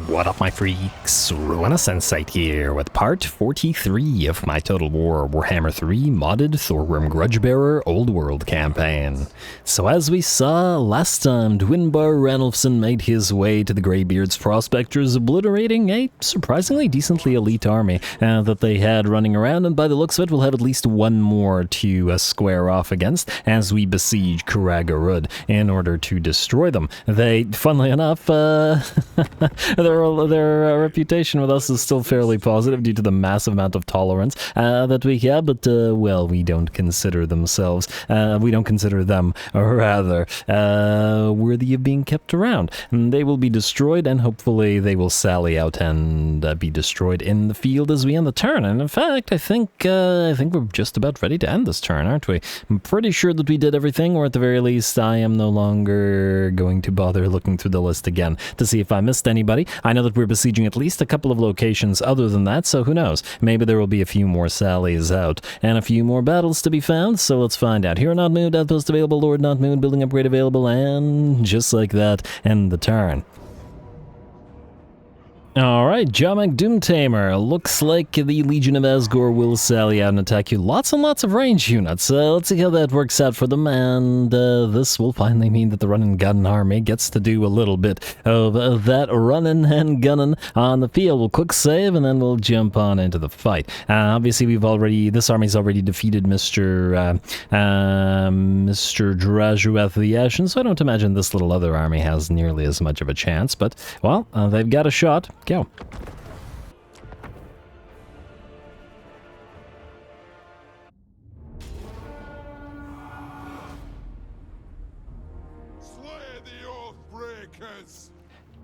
What up, my freaks? RuinusInsight here with part 43 of my Total War Warhammer 3 modded Thorgrim Grudgebearer Old World campaign. So as we saw last time, Dwinbar Ranulfson made his way to the Greybeard's Prospectors, obliterating a surprisingly decently elite army that they had running around, and by the looks of it, we'll have at least one more to square off against as we besiege Orrud in order to destroy them. They, funnily enough, their reputation with us is still fairly positive due to the massive amount of tolerance that we have, but, well, we don't consider them, rather, worthy of being kept around. And they will be destroyed, and hopefully they will sally out and be destroyed in the field as we end the turn. And in fact, I think we're just about ready to end this turn, aren't we? I'm pretty sure that we did everything, or at the very least, I am no longer going to bother looking through the list again to see if I missed anybody. I know that we're besieging at least a couple of locations other than that, so who knows? Maybe there will be a few more sallies out and a few more battles to be found, so let's find out. Hero not moved, outpost available, Lord not moved, building upgrade available, and just like that, end the turn. Alright, Jamak Doomtamer. Looks like the Legion of Azgorh will sally out and attack you. Lots and lots of range units. Let's see how that works out for them, and this will finally mean that the run-and-gun army gets to do a little bit of that running and gunning on the field. We'll quick save, and then we'll jump on into the fight. Obviously, this army's already defeated Mr. Drajueth the Ashen, so I don't imagine this little other army has nearly as much of a chance, but, well, they've got a shot. Go.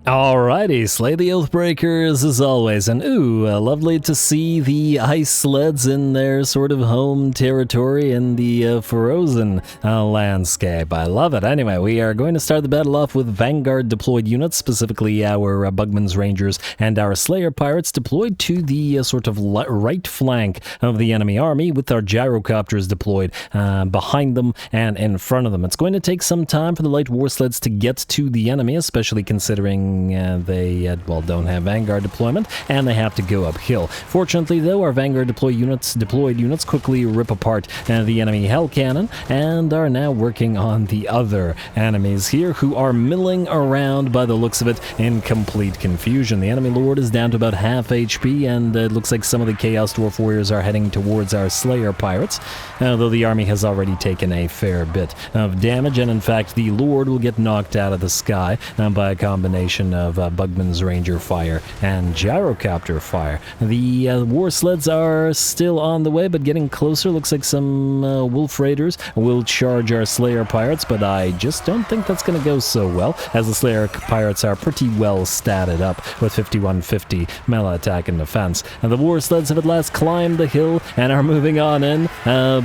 Alrighty, slay the Oathbreakers as always, and lovely to see the ice sleds in their sort of home territory in the frozen landscape. I love it. Anyway, we are going to start the battle off with Vanguard deployed units, specifically our Bugman's Rangers and our Slayer Pirates deployed to the sort of right flank of the enemy army, with our Gyrocopters deployed behind them and in front of them. It's going to take some time for the light war sleds to get to the enemy, especially considering they don't have Vanguard deployment, and they have to go uphill. Fortunately, though, our Vanguard deployed units quickly rip apart the enemy Hell Cannon, and are now working on the other enemies here, who are milling around, by the looks of it, in complete confusion. The enemy Lord is down to about half HP, and it looks like some of the Chaos Dwarf Warriors are heading towards our Slayer Pirates, though the army has already taken a fair bit of damage, and in fact, the Lord will get knocked out of the sky by a combination of Bugman's Ranger fire and Gyrocopter fire. The war sleds are still on the way, but getting closer. Looks like some Wolf Raiders will charge our Slayer Pirates, but I just don't think that's going to go so well, as the Slayer Pirates are pretty well statted up with 5150 melee attack and defense. And the war sleds have at last climbed the hill and are moving on in.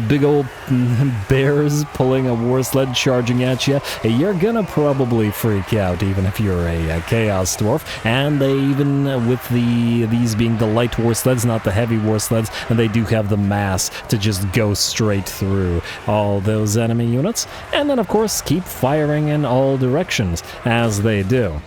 Big old bears pulling a war sled charging at you. You're gonna probably freak out, even if you're a Chaos Dwarf, and they even with these being the light war sleds, not the heavy war sleds, and they do have the mass to just go straight through all those enemy units, and then of course keep firing in all directions as they do.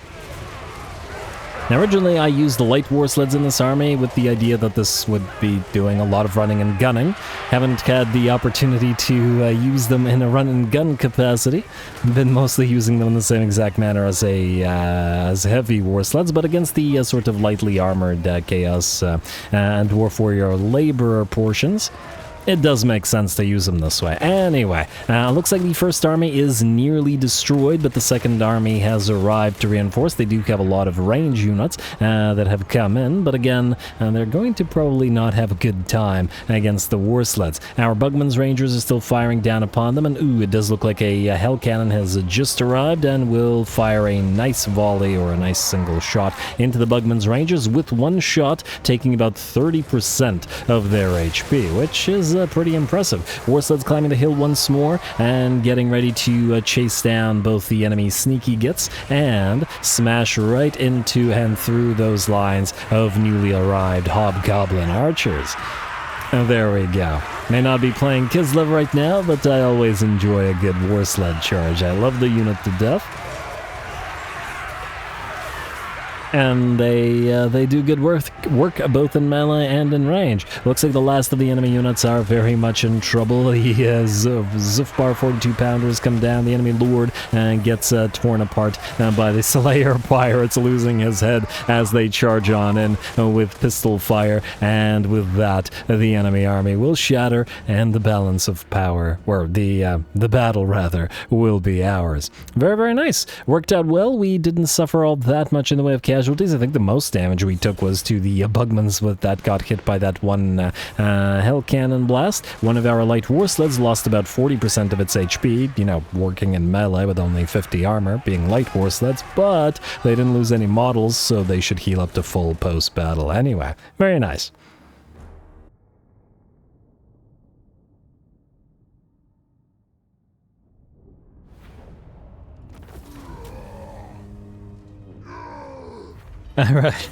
Now, originally I used the light war sleds in this army with the idea that this would be doing a lot of running and gunning. Haven't had the opportunity to use them in a run and gun capacity. Been mostly using them in the same exact manner as as heavy war sleds, but against the sort of lightly armored Chaos and Dwarf Warrior Laborer portions. It does make sense to use them this way. Anyway, looks like the first army is nearly destroyed, but the second army has arrived to reinforce. They do have a lot of range units that have come in, but again, they're going to probably not have a good time against the war sleds. Our Bugman's Rangers are still firing down upon them, and it does look like a Hell Cannon has just arrived and will fire a nice volley or a nice single shot into the Bugman's Rangers, with one shot taking about 30% of their HP, which is pretty impressive. War sleds climbing the hill once more and getting ready to chase down both the enemy sneaky gits and smash right into and through those lines of newly arrived Hobgoblin archers. And there we go. May not be playing Kislev right now, but I always enjoy a good war sled charge. I love the unit to death. and they do good work both in melee and in range. Looks like the last of the enemy units are very much in trouble. The Zufbar 42-pounders come down. The enemy lord gets torn apart by the Slayer pirates, losing his head as they charge on in with pistol fire, and with that the enemy army will shatter, and the balance of power, or the battle rather, will be ours. Very, very nice. Worked out well. We didn't suffer all that much in the way of casualties. I think the most damage we took was to the Bugmans that got hit by that one Hell Cannon blast. One of our light war sleds lost about 40% of its HP, you know, working in melee with only 50 armor, being light war sleds, but they didn't lose any models, so they should heal up to full post-battle anyway. Very nice. Alright.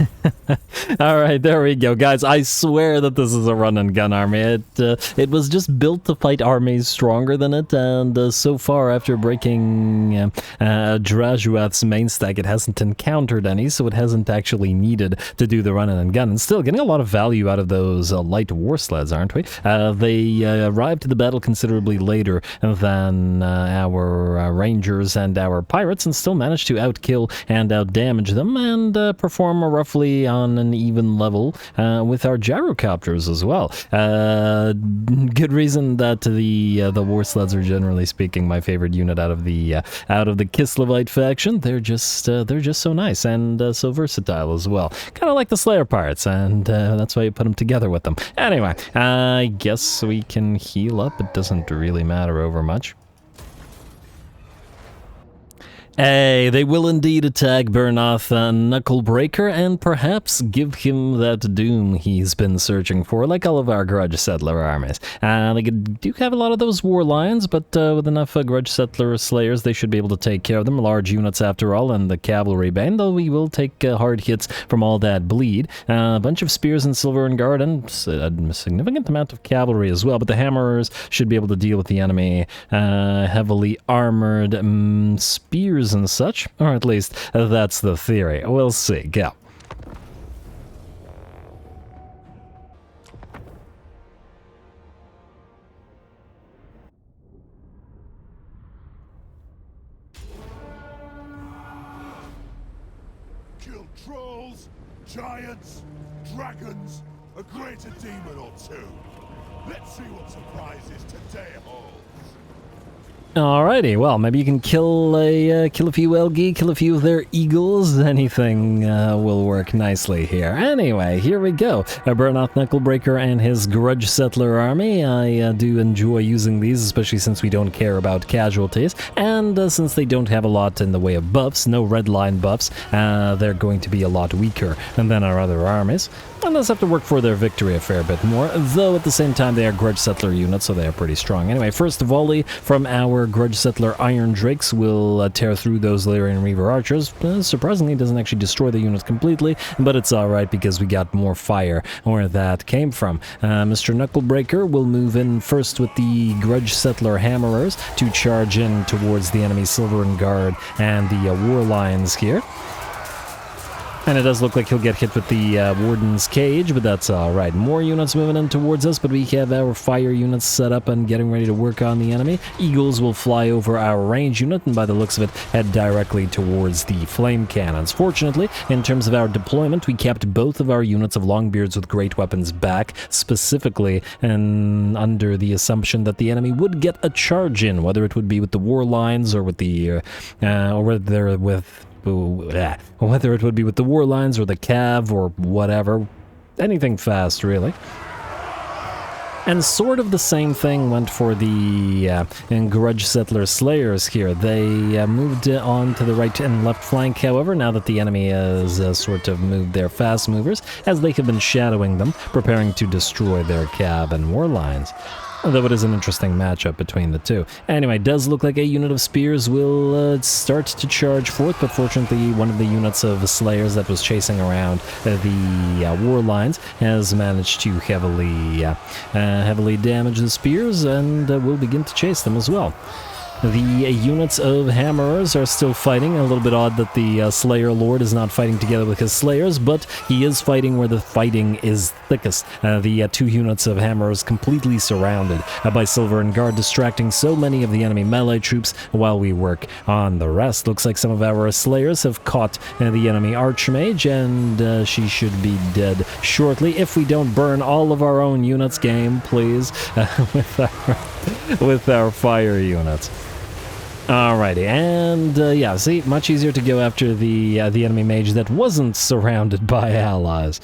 Alright, there we go. Guys, I swear that this is a run-and-gun army. It was just built to fight armies stronger than it, and so far, after breaking Drajuath's main stack, it hasn't encountered any, so it hasn't actually needed to do the run-and-gun. And still, getting a lot of value out of those light war sleds, aren't we? They arrived to the battle considerably later than our rangers and our pirates, and still managed to outkill and outdamage them, and perform roughly on an even level with our gyrocopters as well. Good reason that the war sleds are, generally speaking, my favorite unit out of the Kislevite faction. They're just so nice and so versatile as well. Kind of like the Slayer pirates, and that's why you put them together with them. Anyway, I guess we can heal up. It doesn't really matter over much. Hey, they will indeed attack Bernath Knucklebreaker and perhaps give him that doom he's been searching for, like all of our Grudge Settler armies. They do have a lot of those War Lions, but with enough Grudge Settler Slayers, they should be able to take care of them. Large units after all, and the Cavalry Bane, though we will take hard hits from all that bleed. A bunch of Spears and Silver and Guard, and a significant amount of Cavalry as well, but the Hammerers should be able to deal with the enemy heavily armored Spears and such, or at least that's the theory. We'll see. Go. Kill trolls, giants, dragons, a greater demon or two. Let's see what surprises today holds. Alrighty, well, maybe you can kill a few Elgi, kill a few of their eagles. Anything will work nicely here. Anyway, here we go. Bernath Knucklebreaker and his Grudge Settler army. I do enjoy using these, especially since we don't care about casualties, and since they don't have a lot in the way of buffs, no red line buffs, they're going to be a lot weaker than our other armies. And thus have to work for their victory a fair bit more, though at the same time they are Grudge Settler units, so they are pretty strong. Anyway, first volley from our Grudge Settler Iron Drakes will tear through those Lyrian Reaver Archers. Surprisingly, it doesn't actually destroy the units completely, but it's alright because we got more fire where that came from. Mr. Knucklebreaker will move in first with the Grudge Settler Hammerers to charge in towards the enemy Silver and Guard and the War Lions here. And it does look like he'll get hit with the Warden's Cage, but that's alright. More units moving in towards us, but we have our fire units set up and getting ready to work on the enemy. Eagles will fly over our range unit, and by the looks of it, head directly towards the flame cannons. Fortunately, in terms of our deployment, we kept both of our units of Longbeards with great weapons back, specifically and under the assumption that the enemy would get a charge in, whether it would be with the War Lines or with the, whether it would be with the War Lines or the Cav or whatever. Anything fast, really. And sort of the same thing went for the Grudge Settler Slayers here. They moved on to the right and left flank, however, now that the enemy has sort of moved their fast movers, as they have been shadowing them, preparing to destroy their Cav and War Lines. Although it is an interesting matchup between the two. Anyway, does look like a unit of Spears will start to charge forth, but fortunately one of the units of Slayers that was chasing around the War Lines has managed to heavily damage the Spears, and will begin to chase them as well. The units of Hammerers are still fighting. A little bit odd that the Slayer Lord is not fighting together with his Slayers, but he is fighting where the fighting is thickest. The 2 units of Hammerers completely surrounded by Silver and Guard, distracting so many of the enemy melee troops while we work on the rest. Looks like some of our Slayers have caught the enemy Archmage, and she should be dead shortly if we don't burn all of our own units. Game, please, with our fire units. Alrighty, and yeah, see, much easier to go after the enemy mage that wasn't surrounded by allies.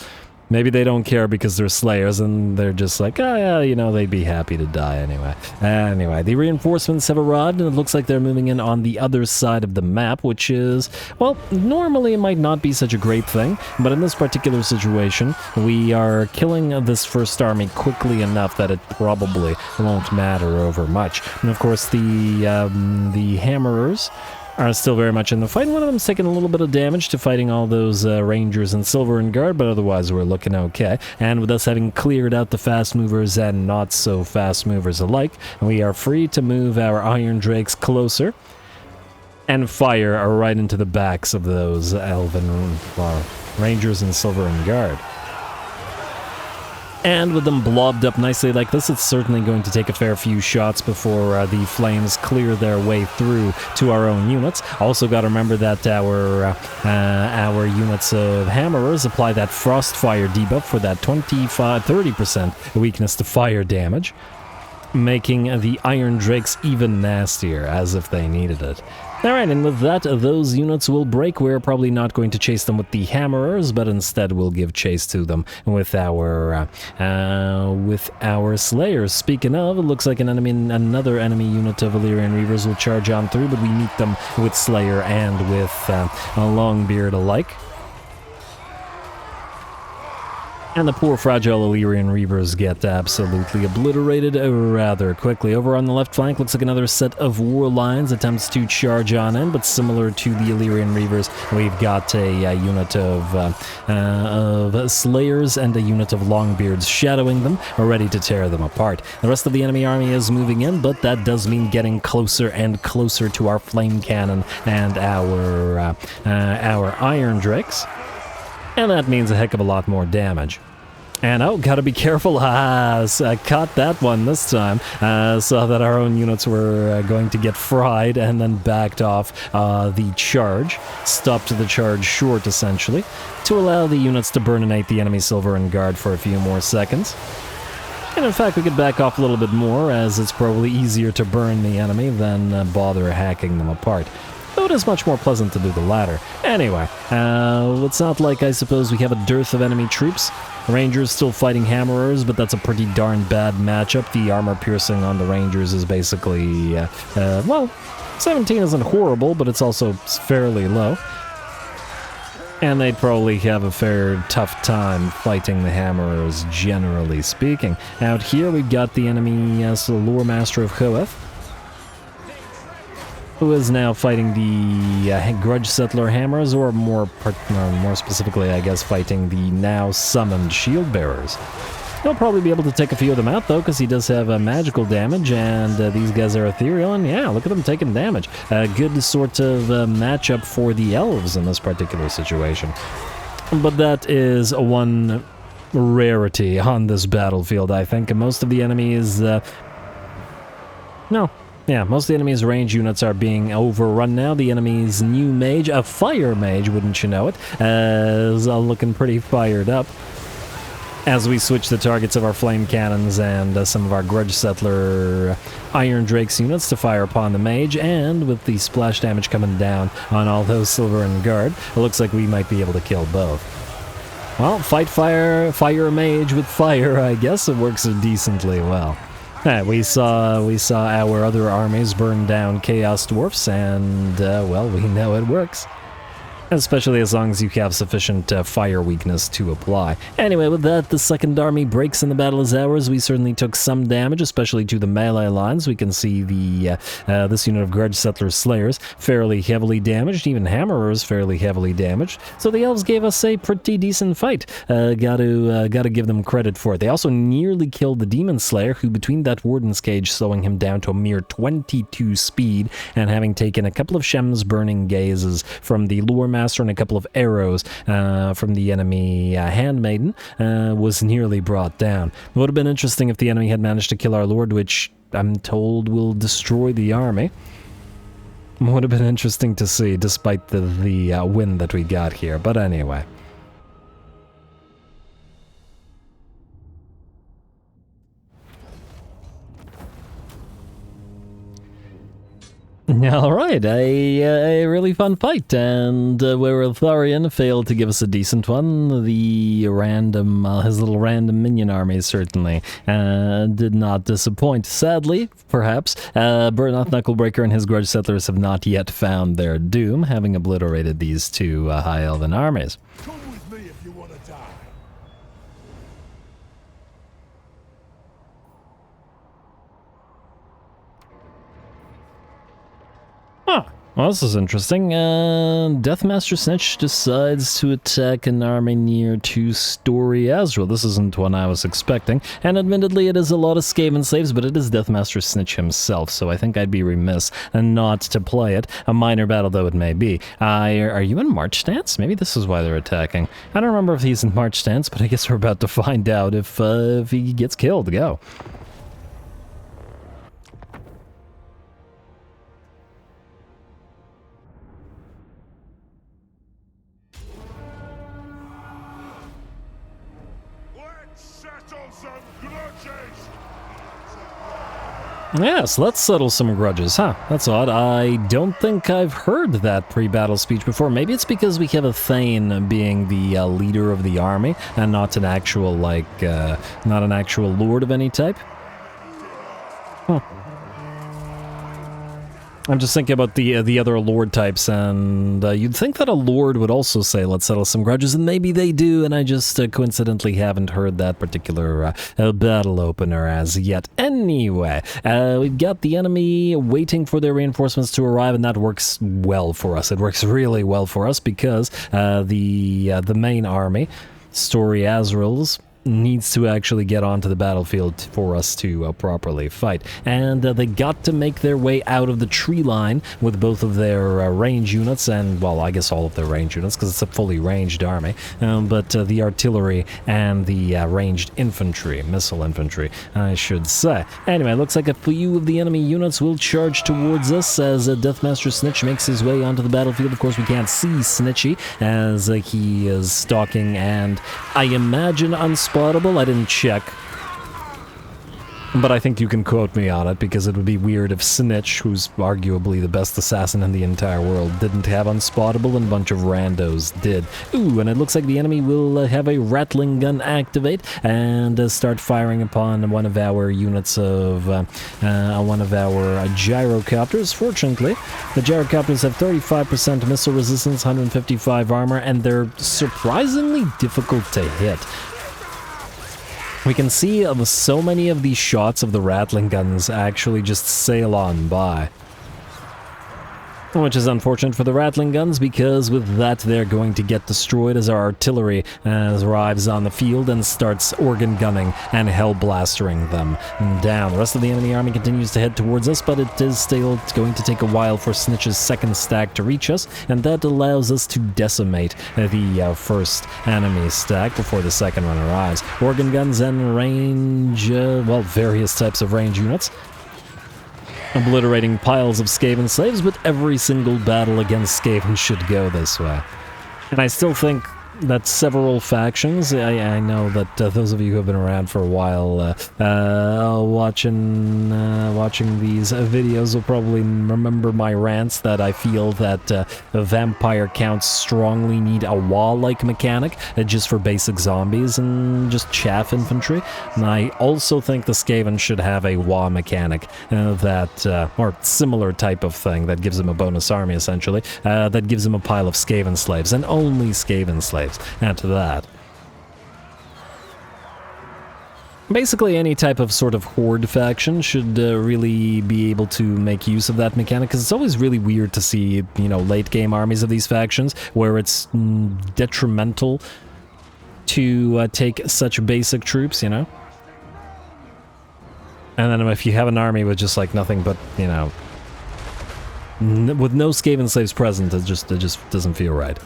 Maybe they don't care because they're Slayers, and they're just like, oh yeah, you know, they'd be happy to die anyway. Anyway, the reinforcements have arrived, and it looks like they're moving in on the other side of the map, which is, well, normally it might not be such a great thing, but in this particular situation, we are killing this first army quickly enough that it probably won't matter over much. And of course, the Hammerers are still very much in the fight. One of them's taking a little bit of damage to fighting all those Rangers and Silver and Guard, but otherwise we're looking okay. And with us having cleared out the fast movers and not so fast movers alike, we are free to move our Iron Drakes closer and fire right into the backs of those Elven Rangers and Silver and Guard. And with them blobbed up nicely like this, it's certainly going to take a fair few shots before the flames clear their way through to our own units. Also got to remember that our units of Hammerers apply that Frostfire debuff for that 30% weakness to fire damage, making the Iron Drakes even nastier, as if they needed it. Alright, and with that, those units will break. We're probably not going to chase them with the Hammerers, but instead we'll give chase to them with our Slayers. Speaking of, it looks like another enemy unit of Illyrian Reavers will charge on through, but we meet them with Slayer and with Longbeard alike. And the poor fragile Illyrian Reavers get absolutely obliterated rather quickly. Over on the left flank, looks like another set of War Lions attempts to charge on in, but similar to the Illyrian Reavers, we've got a unit of Slayers and a unit of Longbeards shadowing them, ready to tear them apart. The rest of the enemy army is moving in, but that does mean getting closer and closer to our Flame Cannon and our Iron Drakes. And that means a heck of a lot more damage. And oh, gotta be careful. I caught that one this time. Saw that our own units were going to get fried and then backed off the charge. Stopped the charge short, essentially, to allow the units to burninate the enemy Silver and Guard for a few more seconds. And in fact, we could back off a little bit more, as it's probably easier to burn the enemy than bother hacking them apart. Though it is much more pleasant to do the latter. Anyway, it's not like I suppose we have a dearth of enemy troops. Rangers still fighting Hammerers, but that's a pretty darn bad matchup. The armor piercing on the Rangers is basically, well, 17 isn't horrible, but it's also fairly low. And they'd probably have a fair tough time fighting the Hammerers, generally speaking. Out here we've got the enemy Lore Master of Hoeth, who is now fighting the Grudge Settler Hammers, or more specifically, I guess, fighting the now summoned Shield Bearers. He'll probably be able to take a few of them out, though, because he does have magical damage, and these guys are ethereal, and yeah, look at them taking damage. A good sort of matchup for the elves in this particular situation. But that is one rarity on this battlefield, I think, and most of the enemies... most of the enemy's range units are being overrun now. The enemy's new mage, a fire mage, wouldn't you know it, is looking pretty fired up. As we switch the targets of our flame cannons and some of our Grudge Settler Iron Drakes units to fire upon the mage, and with the splash damage coming down on all those Silver and Guard, it looks like we might be able to kill both. Well, fight fire mage with fire, I guess it works decently well. We saw our other armies burn down Chaos Dwarfs, and, well, we know it works. Especially as long as you have sufficient fire weakness to apply. Anyway, with that, the second army breaks and the battle is ours. We certainly took some damage, especially to the melee lines. We can see the this unit of Grudge Settlers Slayers fairly heavily damaged, even Hammerers fairly heavily damaged. So the elves gave us a pretty decent fight. Gotta give them credit for it. They also nearly killed the Demon Slayer, who between that Warden's Cage slowing him down to a mere 22 speed, and having taken a couple of Shem's Burning Gazes from the Lore Master and a couple of arrows from the enemy Handmaiden, was nearly brought down. It would have been interesting if the enemy had managed to kill our Lord, which I'm told will destroy the army. Would have been interesting to see, despite the win that we got here, but anyway. Alright, a really fun fight, and where Eltharion failed to give us a decent one, the random, his little random minion army certainly did not disappoint. Sadly, perhaps, Burnoth Knucklebreaker and his Grudge Settlers have not yet found their doom, having obliterated these two High Elven armies. Come with me if you want to die. Huh. Well, this is interesting. Deathmaster Snitch decides to attack an army near to Story Azrael. This isn't one I was expecting, and admittedly it is a lot of Skaven slaves, but it is Deathmaster Snitch himself, so I think I'd be remiss not to play it, a minor battle though it may be. Are you in March Stance? Maybe this is why they're attacking. I don't remember if he's in March Stance, but I guess we're about to find out if he gets killed. Go. Yes, let's settle some grudges, huh? That's odd. I don't think I've heard that pre-battle speech before. Maybe it's because we have a Thane being the leader of the army, and not an actual, not an actual lord of any type. Huh. I'm just thinking about the other lord types, and you'd think that a lord would also say, let's settle some grudges, and maybe they do, and I just coincidentally haven't heard that particular battle opener as yet. Anyway, we've got the enemy waiting for their reinforcements to arrive, and that works well for us. It works really well for us because the main army, Story Azrael's, needs to actually get onto the battlefield for us to properly fight. And they got to make their way out of the tree line with both of their range units, and, well, I guess all of their range units, because it's a fully ranged army, but the artillery and the ranged infantry, missile infantry, I should say. Anyway, looks like a few of the enemy units will charge towards us as Deathmaster Snitch makes his way onto the battlefield. Of course, we can't see Snitchy as he is stalking and, I imagine, unspottable. I didn't check, but I think you can quote me on it, because it would be weird if Snitch, who's arguably the best assassin in the entire world, didn't have Unspottable and a bunch of randos did. Ooh, and it looks like the enemy will have a Rattling Gun activate and start firing upon one of our units of, one of our Gyrocopters. Fortunately, the Gyrocopters have 35% missile resistance, 155 armor, and they're surprisingly difficult to hit. We can see so many of these shots of the Rattling Guns actually just sail on by. Which is unfortunate for the Rattling Guns, because with that they're going to get destroyed as our artillery arrives on the field and starts organ gunning and hellblastering them down. The rest of the enemy army continues to head towards us, but it is still going to take a while for Snitch's second stack to reach us, and that allows us to decimate the first enemy stack before the second one arrives. Organ guns and range, well, various types of range units, obliterating piles of Skaven slaves, but every single battle against Skaven should go this way. And I still think that several factions. I know that those of you who have been around for a while watching these videos will probably remember my rants that I feel that vampire counts strongly need a wall-like mechanic just for basic zombies and just chaff infantry. And I also think the Skaven should have a wall mechanic or similar type of thing that gives them a bonus army essentially, that gives them a pile of Skaven slaves and only Skaven slaves. Add to that. Basically, any type of sort of horde faction should really be able to make use of that mechanic, because it's always really weird to see, you know, late-game armies of these factions where it's detrimental to take such basic troops, you know? And then if you have an army with just, like, nothing but, you know, with no Skaven slaves present, it just doesn't feel right.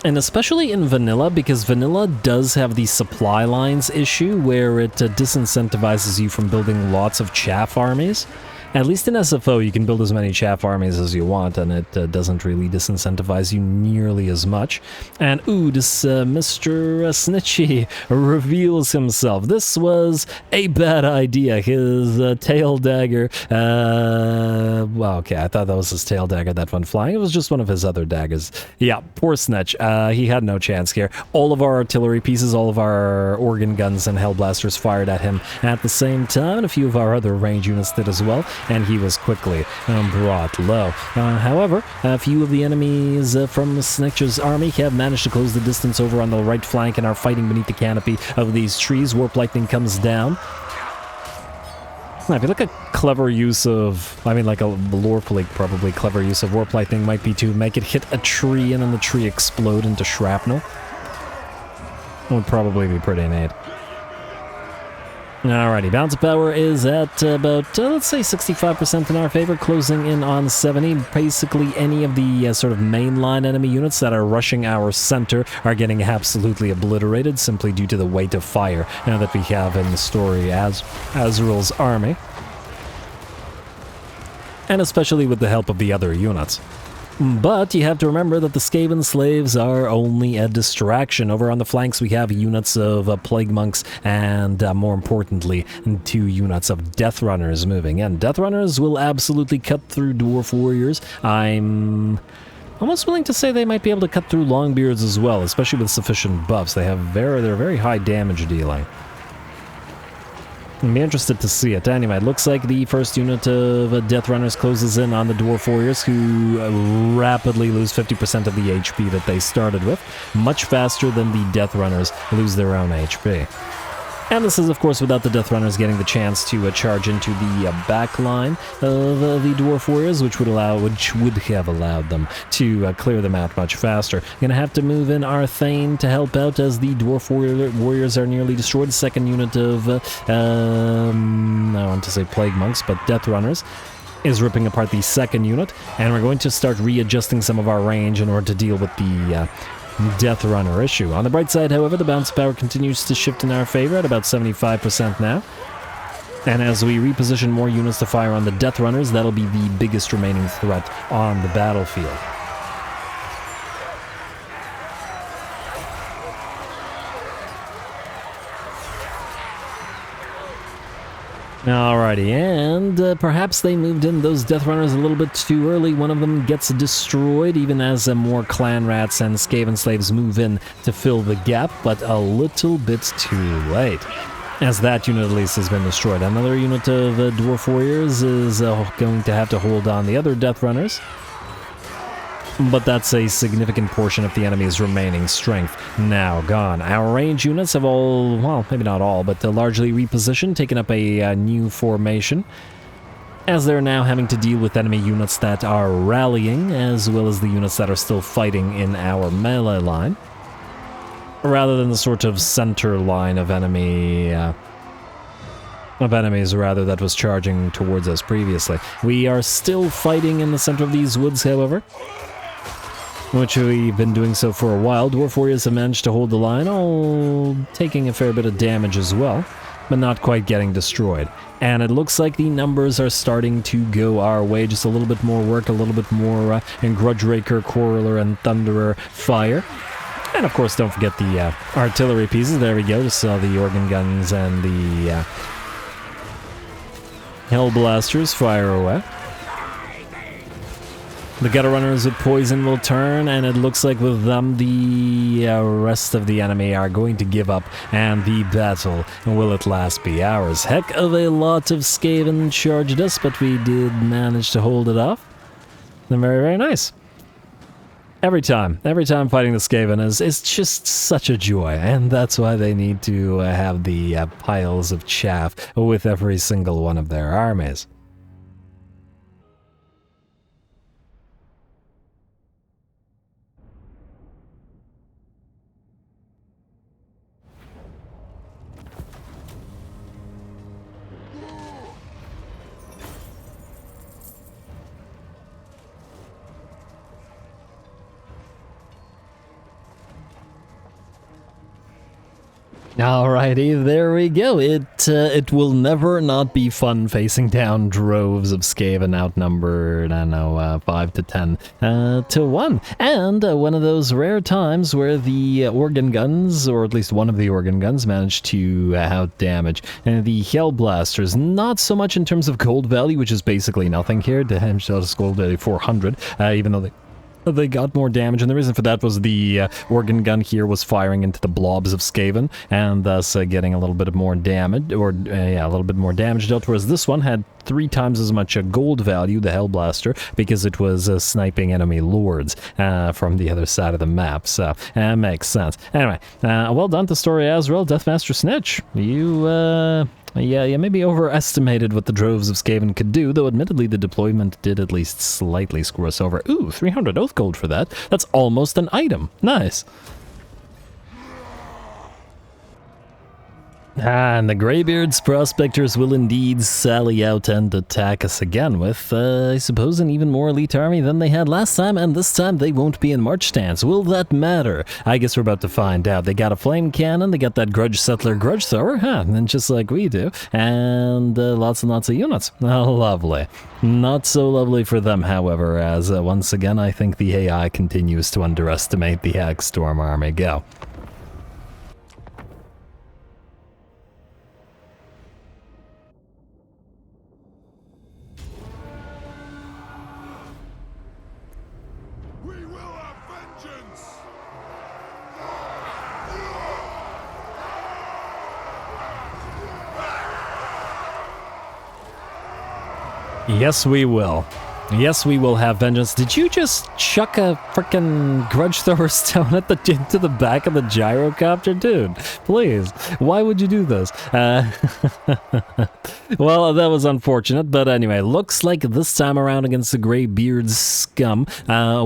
And especially in vanilla, because vanilla does have the supply lines issue where it disincentivizes you from building lots of chaff armies. At least in SFO, you can build as many chaff armies as you want, and it doesn't really disincentivize you nearly as much. And ooh, this Mr. Snitchy reveals himself. This was a bad idea. His tail dagger, well, okay, I thought that was his tail dagger that went flying. It was just one of his other daggers. Yeah, poor Snitch. He had no chance here. All of our artillery pieces, all of our organ guns and hellblasters fired at him at the same time, and a few of our other range units did as well. And he was quickly brought low. However, a few of the enemies from Snitch's army have managed to close the distance over on the right flank and are fighting beneath the canopy of these trees. Warp Lightning comes down. I feel like a clever use of, I mean, like a lore-play probably clever use of Warp Lightning might be to make it hit a tree and then the tree explode into shrapnel. That would probably be pretty neat. Alrighty, bounce power is at about, let's say 65% in our favor, closing in on 70. Basically, any of the sort of mainline enemy units that are rushing our center are getting absolutely obliterated, simply due to the weight of fire that we have in the story as Azrael's army. And especially with the help of the other units. But you have to remember that the Skaven slaves are only a distraction. Over on the flanks we have units of Plague Monks and, more importantly, 2 units of Death Runners moving in. Death Runners will absolutely cut through Dwarf Warriors. I'm almost willing to say they might be able to cut through Longbeards as well, especially with sufficient buffs. They're very high damage dealing. I'm interested to see it. Anyway, it looks like the first unit of Death Runners closes in on the Dwarf Warriors, who rapidly lose 50% of the HP that they started with, much faster than the Death Runners lose their own HP. And this is, of course, without the Death Runners getting the chance to charge into the back line of the Dwarf Warriors, which would have allowed them to clear them out much faster. Gonna have to move in our Thane to help out as the Dwarf Warriors are nearly destroyed. Second unit of, I want to say Plague Monks, but Death Runners is ripping apart the second unit, and we're going to start readjusting some of our range in order to deal with the Death Runner issue. On the bright side, however, the bounce power continues to shift in our favor at about 75% now. And as we reposition more units to fire on the Death Runners, that'll be the biggest remaining threat on the battlefield. Alrighty, and perhaps they moved in those Death Runners a little bit too early. One of them gets destroyed, even as more Clan Rats and Skaven Slaves move in to fill the gap, but a little bit too late, as that unit at least has been destroyed. Another unit of Dwarf Warriors is going to have to hold on the other Death Runners, but that's a significant portion of the enemy's remaining strength now gone. Our range units have all, well, maybe not all, but largely repositioned, taken up a new formation, as they're now having to deal with enemy units that are rallying, as well as the units that are still fighting in our melee line, rather than the sort of center line of enemies rather that was charging towards us previously. We are still fighting in the center of these woods, however, which we've been doing so for a while. Dwarf Warriors have managed to hold the line, all taking a fair bit of damage as well. but not quite getting destroyed. And it looks like the numbers are starting to go our way. Just a little bit more work, a little bit more in Grudgeraker, Quarreler, and Thunderer fire. And of course, don't forget the artillery pieces. There we go. Just saw the organ guns and the Hellblasters fire away. The gutter runners with poison will turn, and it looks like with them the rest of the enemy are going to give up, and the battle will at last be ours. Heck of a lot of Skaven charged us, but we did manage to hold it off. And very, very nice. Every time fighting the Skaven is just such a joy, and that's why they need to have the piles of chaff with every single one of their armies. Alrighty, there we go. It will never not be fun facing down droves of Skaven outnumbered, I don't know, 5 to 10 to 1. And one of those rare times where the organ guns, or at least one of the organ guns, managed to outdamage the Hellblasters. Not so much in terms of gold value, which is basically nothing here. Damage to gold value 400, even though they got more damage, and the reason for that was the organ gun here was firing into the blobs of Skaven, and thus getting a little bit more damage, or yeah, a little bit more damage dealt, whereas this one had 3 times as much gold value, the Hellblaster, because it was sniping enemy lords from the other side of the map, so that makes sense. Anyway, well done to Story Azrael, Deathmaster Snitch. You, yeah, maybe overestimated what the droves of Skaven could do, though admittedly the deployment did at least slightly screw us over. Ooh, 300 oath gold for that. That's almost an item. Nice. And the Greybeard's prospectors will indeed sally out and attack us again with, I suppose, an even more elite army than they had last time, and this time they won't be in march stance. Will that matter? I guess we're about to find out. They got a flame cannon, they got that grudge settler grudge thrower, and just like we do, and lots and lots of units. Oh, lovely. Not so lovely for them, however, as once again I think the AI continues to underestimate the Hackstorm army. Go. Yes, we will. Yes, we will have vengeance. Did you just chuck a frickin' grudge thrower stone at into the back of the gyrocopter? Dude, please. Why would you do this? Well, that was unfortunate, but anyway, looks like this time around against the Greybeard's scum,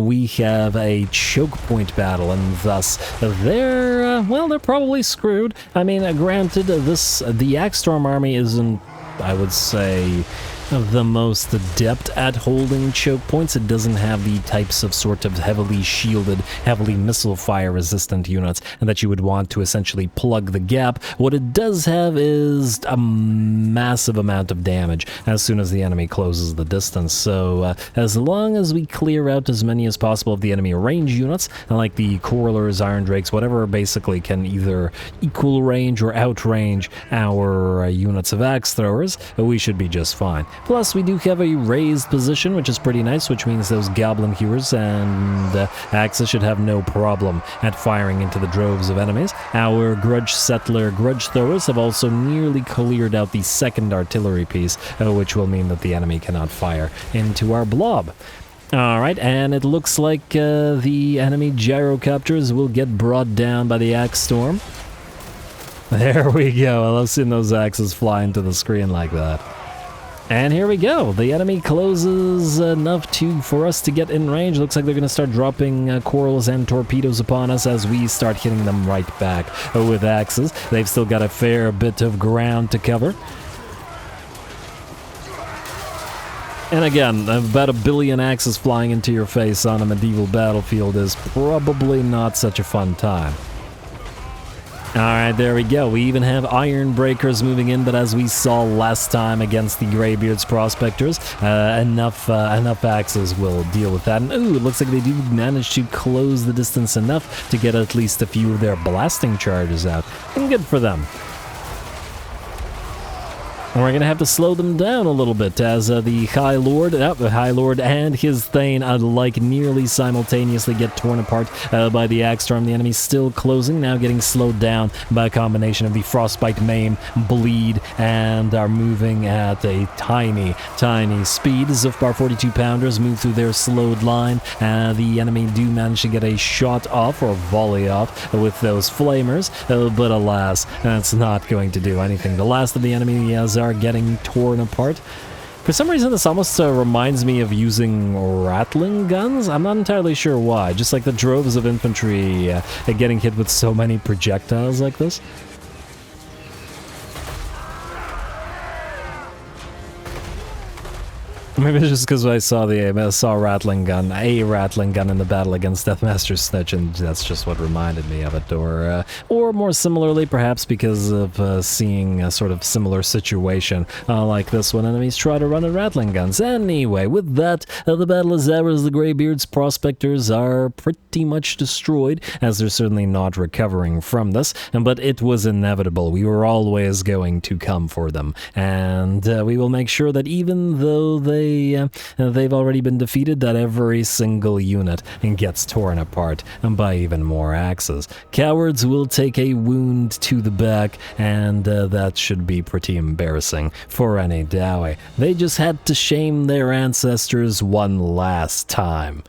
we have a choke point battle, and thus they're, well, they're probably screwed. I mean, granted, the Hackstorm army isn't, I would say, the most adept at holding choke points. It doesn't have the types of sort of heavily shielded, heavily missile fire resistant units and that you would want to essentially plug the gap. What it does have is a massive amount of damage as soon as the enemy closes the distance. So as long as we clear out as many as possible of the enemy range units, like the Quarrelers, Iron Drakes, whatever basically can either equal range or outrange our units of axe throwers, we should be just fine. Plus, we do have a raised position, which is pretty nice, which means those Goblin Hewers and axes should have no problem at firing into the droves of enemies. Our Grudge Settler Grudge Throwers have also nearly cleared out the second artillery piece, which will mean that the enemy cannot fire into our blob. Alright, and it looks like the enemy gyrocopters will get brought down by the Axe Storm. There we go. I love seeing those axes fly into the screen like that. And here we go. The enemy closes enough for us to get in range. Looks like they're going to start dropping quarrels and torpedoes upon us as we start hitting them right back with axes. They've still got a fair bit of ground to cover. And again, about 1 billion axes flying into your face on a medieval battlefield is probably not such a fun time. Alright, there we go. We even have Iron Breakers moving in, but as we saw last time against the Greybeard's Prospectors, enough axes will deal with that. And ooh, it looks like they do manage to close the distance enough to get at least a few of their blasting charges out. And good for them. And we're going to have to slow them down a little bit as the High Lord and his Thane like nearly simultaneously get torn apart by the Axe Storm. The enemy's still closing, now getting slowed down by a combination of the Frostbite, Maim, Bleed, and are moving at a tiny speed. Zufbar 42-pounders move through their slowed line. The enemy do manage to get a shot off or volley off with those Flamers, but alas, that's not going to do anything. The last of the enemy are getting torn apart. For some reason, this almost reminds me of using rattling guns. I'm not entirely sure why. Just like the droves of infantry getting hit with so many projectiles like this. Maybe it's just because I saw a rattling gun in the battle against Deathmaster Snitch, and that's just what reminded me of it. Or more similarly, perhaps because of seeing a sort of similar situation like this when enemies try to run at rattling guns. Anyway, with that, the battle is ours. The Greybeard's Prospectors are pretty much destroyed, as they're certainly not recovering from this, but it was inevitable. We were always going to come for them, and we will make sure that even though they've already been defeated, that every single unit gets torn apart by even more axes. Cowards will take a wound to the back, and that should be pretty embarrassing for any Dowie. They just had to shame their ancestors one last time.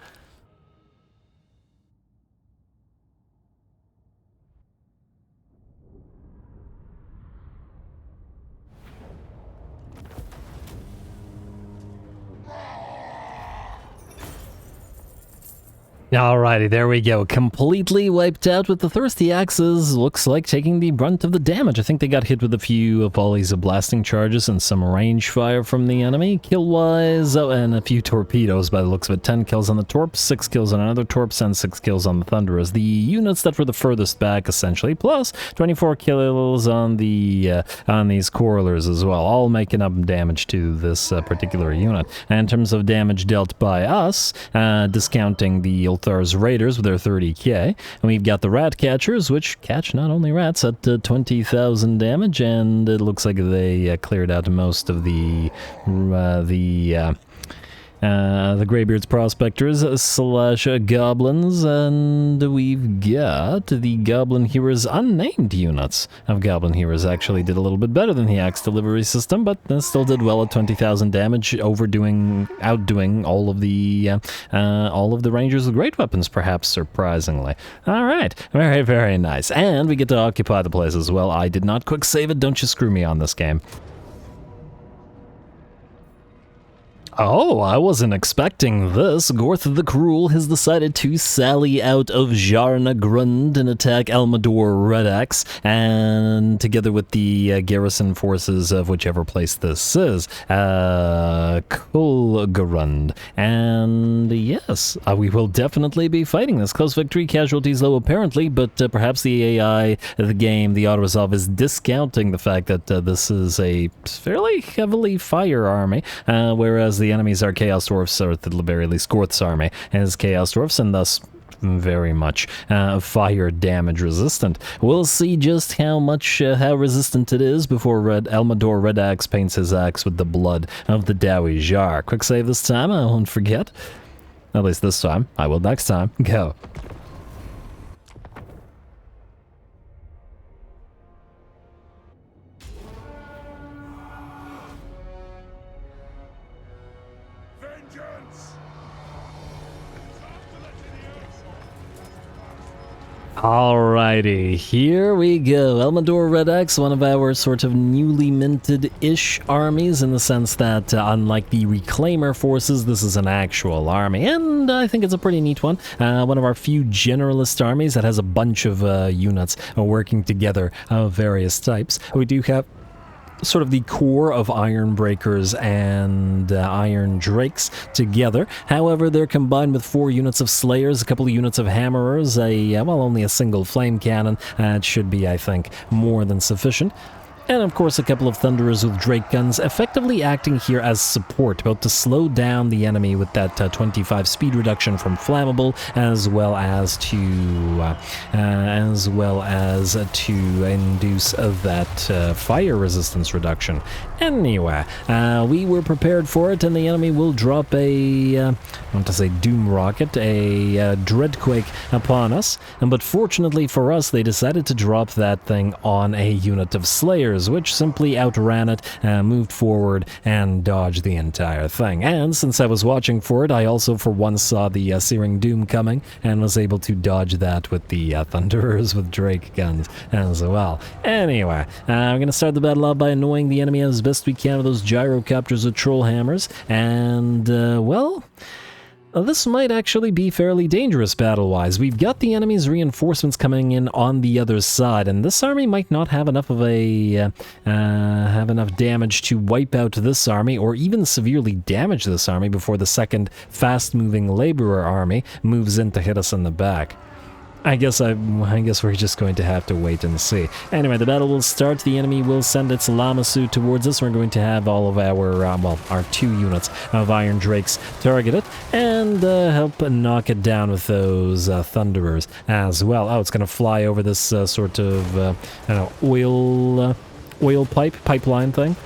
Alrighty, there we go. Completely wiped out with the Thirsty Axes. Looks like taking the brunt of the damage. I think they got hit with a few volleys of blasting charges and some range fire from the enemy. Kill-wise, oh, and a few torpedoes by the looks of it. 10 kills on the Torps, 6 kills on another Torps, and 6 kills on the Thunderers. The units that were the furthest back, essentially, plus 24 kills on the on these Quarrelers as well, all making up damage to this particular unit. And in terms of damage dealt by us, discounting the Ulthar's Raiders with their 30k, and we've got the Rat Catchers, which catch not only rats at 20,000 damage, and it looks like they cleared out most of the Greybeard's Prospectors / Goblins, and we've got the Goblin Heroes unnamed units of Goblin Heroes. Actually did a little bit better than the Axe Delivery System, but still did well at 20,000 damage, outdoing all of the Rangers with great weapons, perhaps surprisingly. Alright, very, very nice. And we get to occupy the place as well. I did not quick save it, don't you screw me on this game. Oh, I wasn't expecting this. Gorth the Cruel has decided to sally out of Jarna Grund and attack Elmador Red Axe, and together with the garrison forces of whichever place this is, Kulgurund. And yes, we will definitely be fighting this. Close victory, casualties low apparently, but perhaps the AI of the game, the auto-resolve, is discounting the fact that this is a fairly heavily fire army, whereas the enemies are Chaos Dwarfs, or at the very least Gorth's army is Chaos Dwarfs, and thus very much fire damage resistant. We'll see just how resistant it is before Elmador Red Axe paints his axe with the blood of the Dowie Jar. Quick save this time, I won't forget. At least this time. I will next time. Go. Alrighty, here we go. Elmador Red Axe, one of our sort of newly minted-ish armies, in the sense that, unlike the Reclaimer forces, this is an actual army, and I think it's a pretty neat one. One of our few generalist armies that has a bunch of units working together of various types. We do have sort of the core of Iron Breakers and Iron Drakes together. However, they're combined with 4 units of Slayers, a couple of units of Hammerers, well, only a single Flame Cannon. It should be, I think, more than sufficient. And of course a couple of Thunderers with Drake Guns, effectively acting here as support, both to slow down the enemy with that 25 speed reduction from Flammable, as well as to induce that fire resistance reduction. Anyway, we were prepared for it, and the enemy will drop I want to say Doom Rocket, a Dreadquake upon us. But fortunately for us, they decided to drop that thing on a unit of Slayers, which simply outran it, moved forward, and dodged the entire thing. And since I was watching for it, I also for once saw the Searing Doom coming, and was able to dodge that with the Thunderers with Drake Guns as well. Anyway, we're going to start the battle off by annoying the enemy as best we can with those Gyrocopters with Troll Hammers, and, well... this might actually be fairly dangerous battle-wise. We've got the enemy's reinforcements coming in on the other side, and this army might not have enough of have enough damage to wipe out this army, or even severely damage this army before the second fast-moving Laborer army moves in to hit us in the back. I guess we're just going to have to wait and see. Anyway, the battle will start. The enemy will send its Lamasu towards us. We're going to have all of our 2 units of Iron Drakes target it, and help knock it down with those Thunderers as well. Oh, it's going to fly over this sort of, I don't know, oil pipeline thing.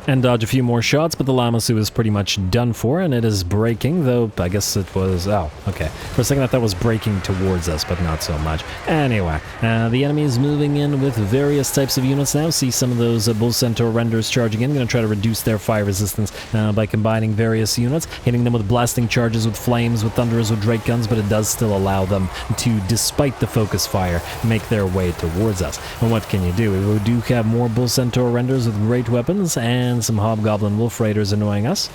And dodge a few more shots, but the Lamasu is pretty much done for, and it is breaking, though I guess it was... oh, okay. For a second I thought that was breaking towards us, but not so much. Anyway, the enemy is moving in with various types of units now. See some of those Bull Centaur Renders charging in. Going to try to reduce their fire resistance by combining various units, hitting them with blasting charges, with flames, with Thunderers, with Drake Guns, but it does still allow them to, despite the focus fire, make their way towards us. And what can you do? We do have more Bull Centaur Renders with great weapons, and some Hobgoblin Wolf Raiders annoying us.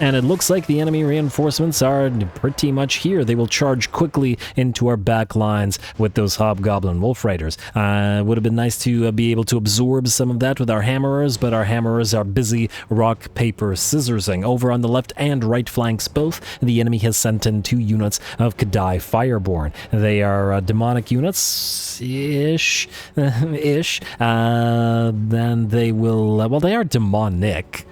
And it looks like the enemy reinforcements are pretty much here. They will charge quickly into our back lines with those Hobgoblin Wolf Raiders. Would have been nice to be able to absorb some of that with our Hammerers, but our Hammerers are busy rock, paper, scissorsing. Over on the left and right flanks both, the enemy has sent in 2 units of Kadai Fireborn. They are demonic units-ish. Then they will... well, they are demonic.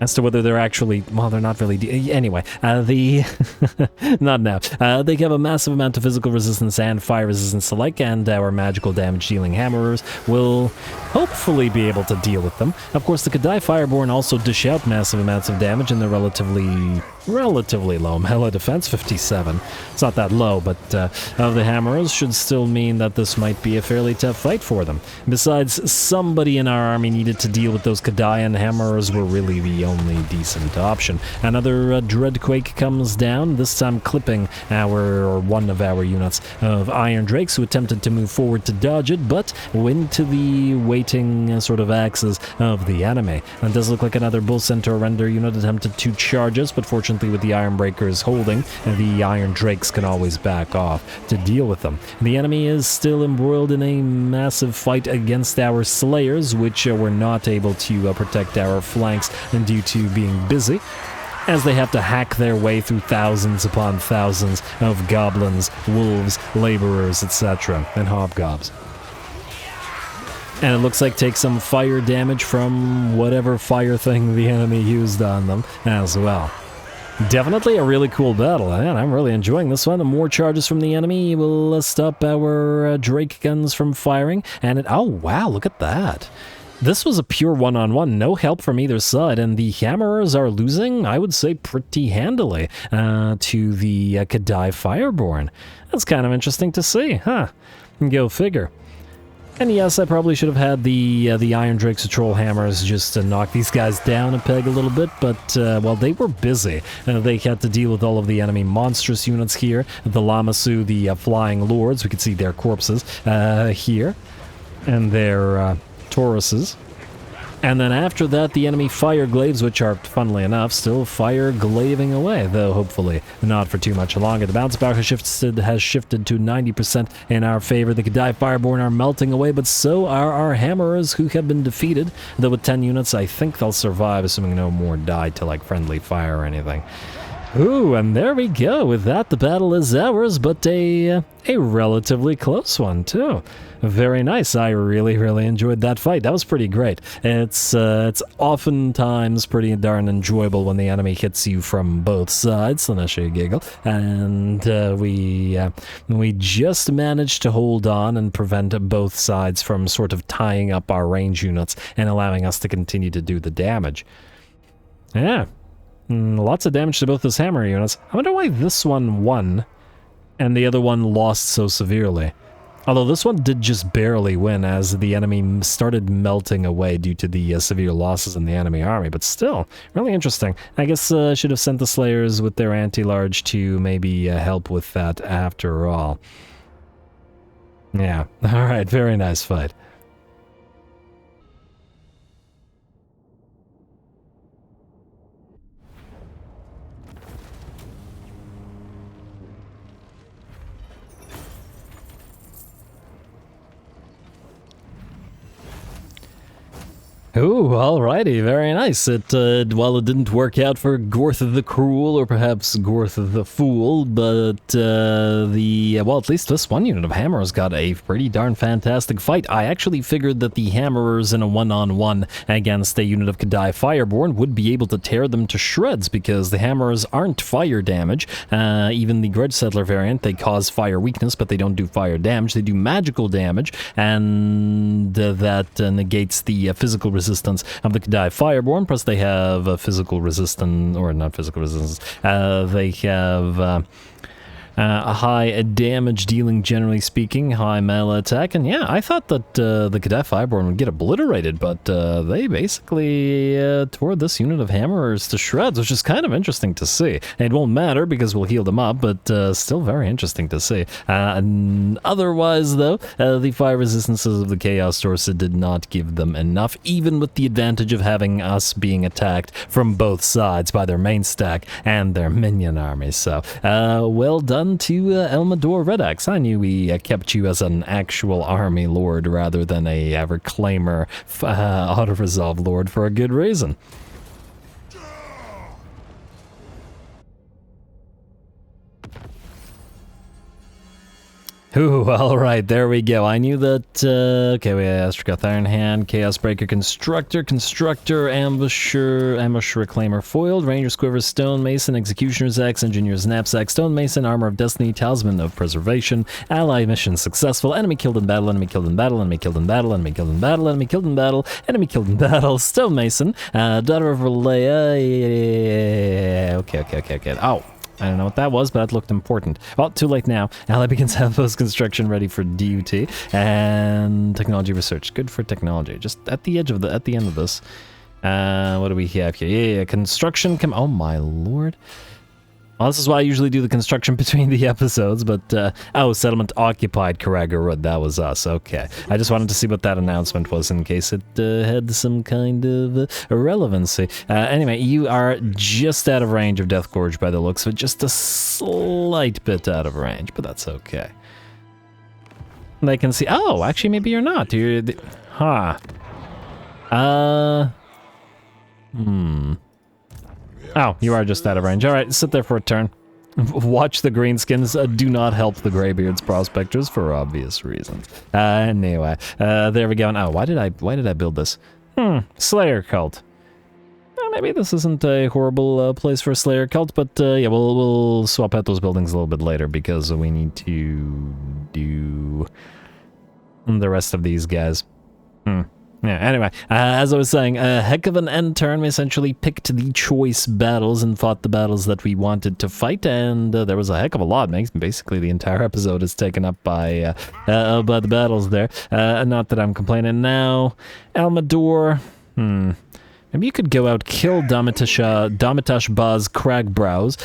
As to whether they're actually... well, they're not really... anyway, not now. They have a massive amount of physical resistance and fire resistance alike, and our magical damage-dealing Hammerers will hopefully be able to deal with them. Of course, the Kadai Fireborn also dish out massive amounts of damage, and they're relatively low melee defense, 57. It's not that low, but of the Hammerers should still mean that this might be a fairly tough fight for them. Besides, somebody in our army needed to deal with those Kadai, and Hammerers were really the only decent option. Another Dreadquake comes down, this time clipping one of our units of Iron Drakes, who attempted to move forward to dodge it, but went to the waiting sort of axes of the enemy. It does look like another Bull Centaur Render unit attempted to charge us, but fortunately with the Iron Breakers holding, the Iron Drakes can always back off to deal with them. The enemy is still embroiled in a massive fight against our Slayers, which were not able to protect our flanks due to being busy, as they have to hack their way through thousands upon thousands of goblins, wolves, laborers, etc., and hobgobs. And it looks like take some fire damage from whatever fire thing the enemy used on them as well. Definitely a really cool battle, and I'm really enjoying this one. The more charges from the enemy will stop our Drake Guns from firing, and oh wow, look at that. This was a pure one-on-one, no help from either side, and the Hammerers are losing, I would say, pretty handily to the Kadai Fireborn. That's kind of interesting to see, huh? Go figure. And yes, I probably should have had the Iron Drakes with Troll Hammers just to knock these guys down a peg a little bit, but, well, they were busy. They had to deal with all of the enemy monstrous units here, the Lamasu, the Flying Lords, we could see their corpses here, and their Tauruses. And then after that, the enemy fire glaives, which are, funnily enough, still fire glaving away, though hopefully not for too much longer. The bounce power has shifted to 90% in our favor. The Kadai Fireborn are melting away, but so are our Hammerers, who have been defeated. Though with 10 units, I think they'll survive, assuming no more die to, like, friendly fire or anything. Ooh, and there we go. With that, the battle is ours, but a relatively close one, too. Very nice. I really, really enjoyed that fight. That was pretty great. It's oftentimes pretty darn enjoyable when the enemy hits you from both sides, unless you giggle. And we just managed to hold on and prevent both sides from sort of tying up our range units and allowing us to continue to do the damage. Yeah. Lots of damage to both those hammer units. I wonder why this one won and the other one lost so severely. Although this one did just barely win as the enemy started melting away due to the severe losses in the enemy army, but still, really interesting. I guess I should have sent the Slayers with their anti-large to maybe help with that after all. Yeah, alright, very nice fight. Ooh, alrighty, very nice. While it didn't work out for Gorth the Cruel, or perhaps Gorth the Fool, but well, at least this one unit of Hammerers got a pretty darn fantastic fight. I actually figured that the Hammerers in a one-on-one against a unit of Kadai Fireborn would be able to tear them to shreds, because the Hammerers aren't fire damage. Even the Grudge Settler variant, they cause fire weakness, but they don't do fire damage. They do magical damage, and that negates the physical resistance of the Kadai Fireborn, plus they have a physical resistance, or not physical resistance, they have a high damage dealing, generally speaking, high melee attack, and yeah, I thought that the Kadai Fireborn would get obliterated, but they basically tore this unit of Hammerers to shreds, which is kind of interesting to see. It won't matter because we'll heal them up, but still very interesting to see. Otherwise, though, the fire resistances of the Chaos Dorset did not give them enough, even with the advantage of having us being attacked from both sides by their main stack and their minion army. So, well done to Elmador Red Axe. I knew we kept you as an actual army lord rather than a reclaimer auto-resolve lord for a good reason. Ooh, alright, there we go. I knew that, okay, we have Astragoth Iron Hand, Chaos Breaker, Constructor, Ambusher, Reclaimer Foiled, Ranger's Quiver, Stonemason, Executioner's Axe, Engineer's Knapsack, Stonemason, Armor of Destiny, Talisman of Preservation, Ally Mission Successful, Enemy Killed in Battle, Enemy Killed in Battle, Enemy Killed in Battle, Enemy Killed in Battle, Enemy Killed in Battle, Enemy Killed in Battle, Stonemason, Daughter of Relaya, okay. Oh. I don't know what that was, but that looked important. Well, too late now. Ally begins Outpost construction ready for DUT and technology research. Good for technology. Just at the edge of at the end of this. What do we have here? Yeah, construction. Oh my lord. Well, this is why I usually do the construction between the episodes, but, oh, settlement occupied Karag. That was us, okay. I just wanted to see what that announcement was in case it had some kind of relevancy. Anyway, you are just out of range of Death Gorge by the looks of it, just a slight bit out of range, but that's okay. They can see, oh, actually, maybe you're not. You're, Oh, you are just out of range. Alright, sit there for a turn. Watch the greenskins do not help the Greybeards prospectors for obvious reasons. Anyway, there we go. Oh, why did I build this? Slayer cult. Maybe this isn't a horrible place for a Slayer cult, but yeah, we'll swap out those buildings a little bit later because we need to do the rest of these guys. Yeah, anyway, as I was saying, a heck of an end turn. We essentially picked the choice battles and fought the battles that we wanted to fight, and there was a heck of a lot. Basically, the entire episode is taken up by the battles there. Not that I'm complaining now. Almador, maybe you could go out, kill Damitash Baz Cragbrows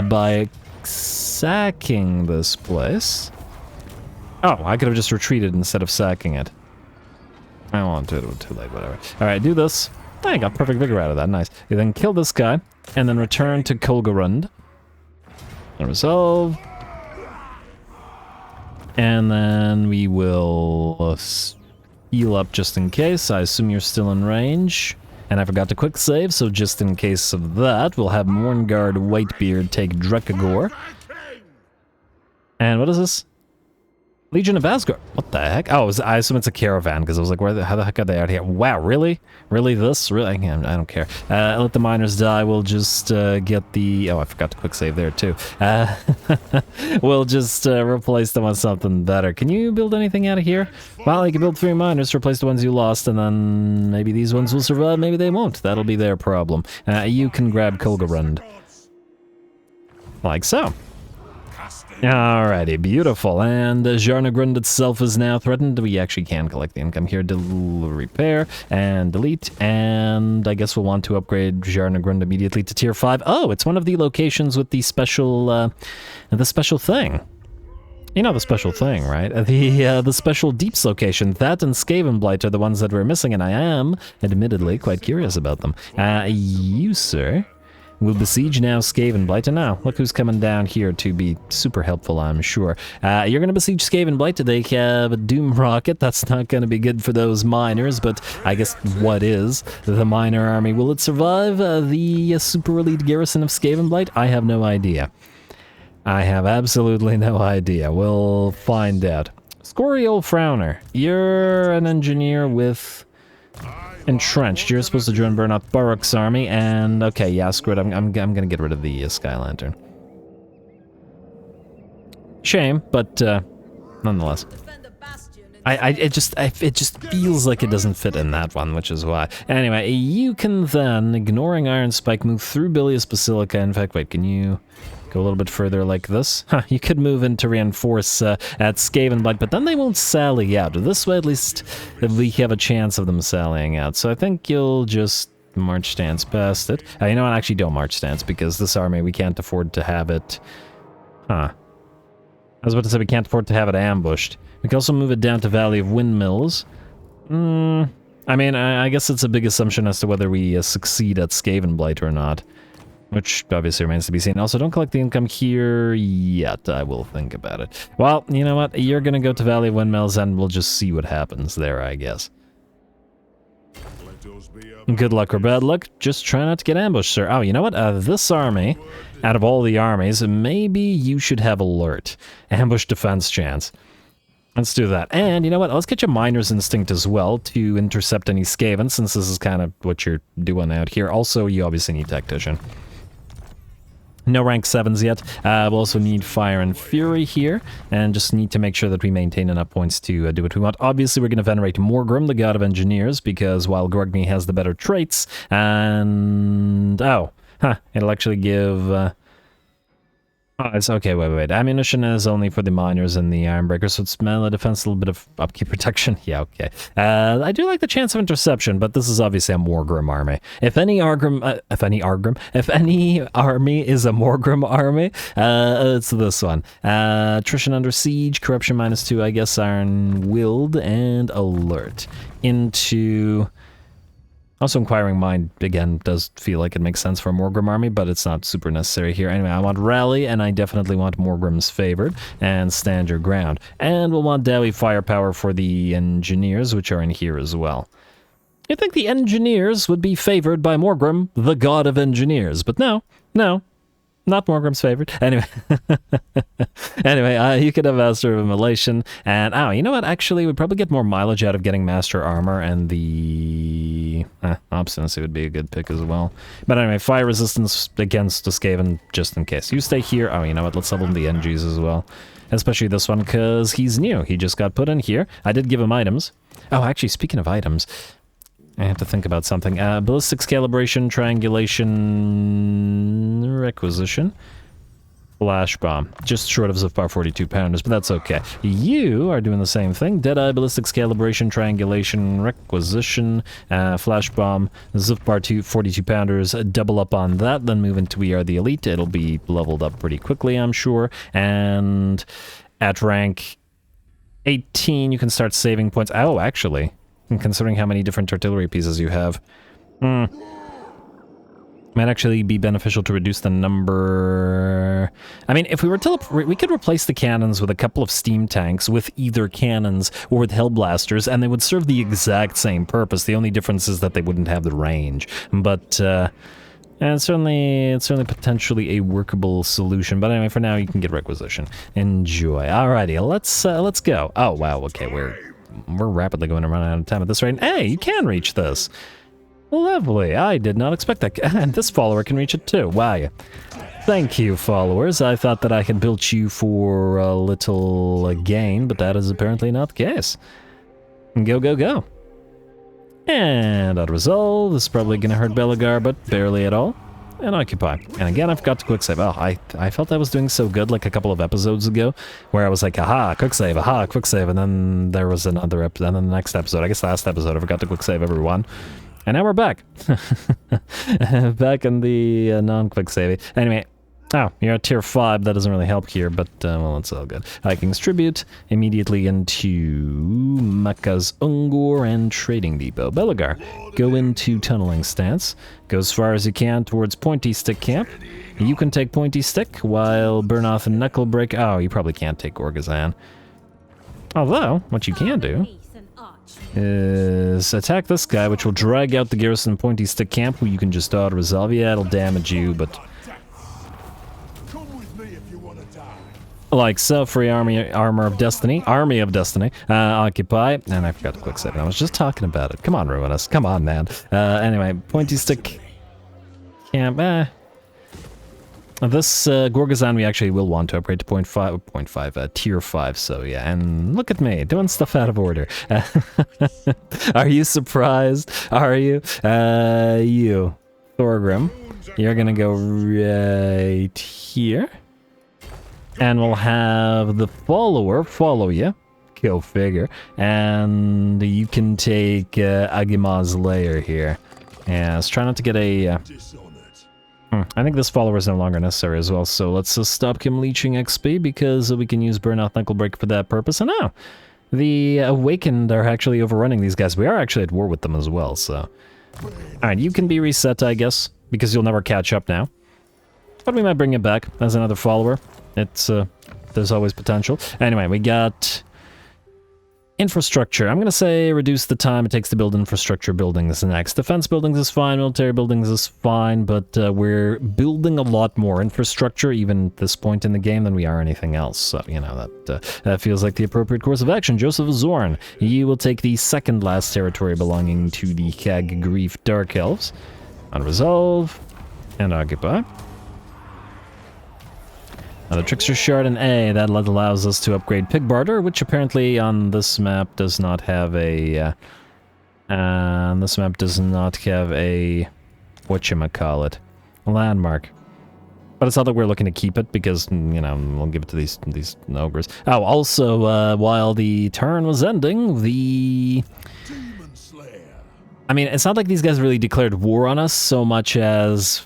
by sacking this place. Oh, I could have just retreated instead of sacking it. I won't do it too late, whatever. Alright, do this. I got perfect vigor out of that, nice. You then kill this guy, and then return to Kulgurund. And resolve. And then we will heal up just in case. I assume you're still in range. And I forgot to quick save, so just in case of that, we'll have Mourngard Whitebeard take Drekagor. And what is this? Legion of Azgorh. What the heck? Oh, I assume it's a caravan, because I was like, how the heck are they out here? Wow, really? Really this? Really? I don't care. Let the miners die. We'll just get the... Oh, I forgot to quick save there, too. We'll just replace them with something better. Can you build anything out of here? Well, you can build 3 miners to replace the ones you lost, and then maybe these ones will survive, maybe they won't. That'll be their problem. You can grab Kulgurund. Like so. Alrighty, beautiful. And Jarnagrund itself is now threatened. We actually can collect the income here. Repair and delete. And I guess we'll want to upgrade Jarnagrund immediately to tier 5. Oh, it's one of the locations with the special thing. You know the special thing, right? The special deeps location. That and Skaven Blight are the ones that we're missing, and I am, admittedly, quite curious about them. You, sir, will besiege now Skaven Blight, and now, look who's coming down here to be super helpful, I'm sure. You're going to besiege Skaven Blight. They have a Doom Rocket. That's not going to be good for those miners, but I guess what is the miner army? Will it survive the super elite garrison of Skaven Blight? I have no idea. I have absolutely no idea. We'll find out. Scorio Frowner, you're an engineer with... Entrenched. You're supposed to join Burnout Barrock's army, and okay, yeah, screw it. I'm gonna get rid of the Sky Lantern. Shame, but nonetheless, it just feels like it doesn't fit in that one, which is why. Anyway, you can then, ignoring Iron Spike, move through Bilious Basilica. In fact, wait, can you go a little bit further like this? Huh, you could move in to reinforce at Skaven Blight, but then they won't sally out. This way, at least, we have a chance of them sallying out. So I think you'll just march stance past it. You know what? Actually, don't march stance, because this army, we can't afford to have it... Huh. I was about to say we can't afford to have it ambushed. We can also move it down to Valley of Windmills. I mean, I guess it's a big assumption as to whether we succeed at Skaven Blight or not. Which obviously remains to be seen. Also, don't collect the income here yet. I will think about it. Well, you know what? You're going to go to Valley of Windmills, and we'll just see what happens there, I guess. Good luck or bad luck. Just try not to get ambushed, sir. Oh, you know what? This army, out of all the armies, maybe you should have alert. Ambush defense chance. Let's do that. And you know what? Let's get your Miner's Instinct as well to intercept any Skaven, since this is kind of what you're doing out here. Also, you obviously need Tactician. No rank 7s yet. We'll also need Fire and Fury here, and just need to make sure that we maintain enough points to do what we want. Obviously, we're going to venerate Morgrim, the god of engineers, because while Gorgny has the better traits, and... Oh, huh, it'll actually give... Oh, it's okay, wait. Ammunition is only for the miners and the Ironbreakers, so it's melee defense, a little bit of upkeep protection. Yeah, okay. I do like the chance of interception, but this is obviously a Morgrim army. If any army is a Morgrim army, it's this one. Attrition under siege, corruption -2, I guess, Iron-willed, and alert. Into... Also, Inquiring Mind, again, does feel like it makes sense for a Morgrim army, but it's not super necessary here. Anyway, I want Rally, and I definitely want Morgrim's Favored, and Stand Your Ground. And we'll want Dowie Firepower for the Engineers, which are in here as well. You'd think the Engineers would be favored by Morgrim, the god of engineers, but no. Not Morgrim's favorite. Anyway, you could have Master of Immolation, and you know what? Actually, we'd probably get more mileage out of getting Master Armor, and the Obstinacy would be a good pick as well. But anyway, Fire Resistance against the Skaven, just in case. You stay here. Oh, you know what? Let's level the NGs as well. Especially this one, because he's new. He just got put in here. I did give him items. Oh, actually, speaking of items... I have to think about something. Ballistics Calibration, Triangulation, Requisition, Flash Bomb. Just short of Zipbar 42 pounders, but that's okay. You are doing the same thing. Deadeye, Ballistics Calibration, Triangulation, Requisition, Flash Bomb, Zipbar 42 pounders. Double up on that, then move into We Are the Elite. It'll be leveled up pretty quickly, I'm sure. And at rank 18, you can start saving points. Oh, actually... And considering how many different artillery pieces you have. Might actually be beneficial to reduce the number... I mean, if we were to... We could replace the cannons with a couple of steam tanks with either cannons or with hellblasters, and they would serve the exact same purpose. The only difference is that they wouldn't have the range. But, it's certainly potentially a workable solution. But anyway, for now, you can get requisition. Enjoy. Alrighty, let's go. Oh, wow, okay, we're rapidly going to run out of time at this rate. Hey, you can reach this. Lovely, I did not expect that. And this follower can reach it too. Wow. Thank you, followers. I thought that I had built you for a little gain, but that is apparently not the case. Go, go, go. And auto resolve. This is probably going to hurt Belegar, but barely at all. And occupy. And again, I forgot to quick save. Oh, I felt I was doing so good like a couple of episodes ago, where I was like, aha, quick save, and then there was another episode, and then the next episode, I guess last episode, I forgot to quick save everyone. And now we're back. Back in the non-quick saving. Anyway, oh, you're at tier 5. That doesn't really help here, but, well, it's all good. King's Tribute, immediately into Karaz Ankor and Trading Depot. Belegar, go into Tunneling Stance. Go as far as you can towards Pointy Stick Camp. You can take Pointy Stick, while Burnoth and Knucklebreak... Oh, you probably can't take Gorgazan. Although, what you can do... is attack this guy, which will drag out the garrison Pointy Stick Camp, who you can just auto-resolve. Yeah, it'll damage you, but... Come with me if you want to die. Like so, free Army of Destiny. Occupy. And I forgot to quick save. I was just talking about it. Come on, Ruinous. Come on, man. Anyway, Pointy Stick Camp. This Gorgazan we actually will want to upgrade to tier 5, so yeah, and look at me, doing stuff out of order. Are you surprised? Are you? You, Thorgrim, you're gonna go right here, and we'll have the follower follow you, go figure, and you can take Agima's lair here. Yeah, let's try not to get a... I think this follower is no longer necessary as well, so let's stop him leeching XP, because we can use Burnout Knucklebreak for that purpose. And now, the Awakened are actually overrunning these guys. We are actually at war with them as well, so... Alright, you can be reset, I guess, because you'll never catch up now. But we might bring it back as another follower. It's, there's always potential. Anyway, we got... Infrastructure. I'm going to say reduce the time it takes to build infrastructure buildings next. Defense buildings is fine, military buildings is fine, but we're building a lot more infrastructure even at this point in the game than we are anything else. So, you know, that feels like the appropriate course of action. Joseph Zorn, you will take the second last territory belonging to the Khag Grief Dark Elves. Unresolve and occupy. Now the Trickster Shard and A, that allows us to upgrade Pig Barter, which apparently on this map does not have a, whatchamacallit, landmark. But it's not that we're looking to keep it, because, you know, we'll give it to these ogres. Oh, also, while the turn was ending, I mean, it's not like these guys really declared war on us so much as...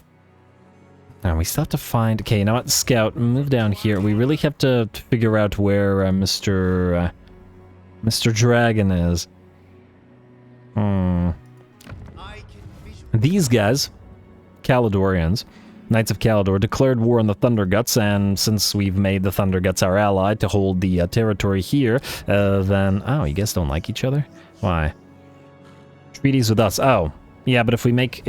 Now, we still have to find... Okay, you know what? Scout, move down here. We really have to figure out where Mr. Dragon is. These guys, Caledorians, Knights of Caledor, declared war on the Thunderguts, and since we've made the Thunderguts our ally to hold the territory here, then... Oh, you guys don't like each other? Why? Treaties with us. Oh. Yeah, but if we make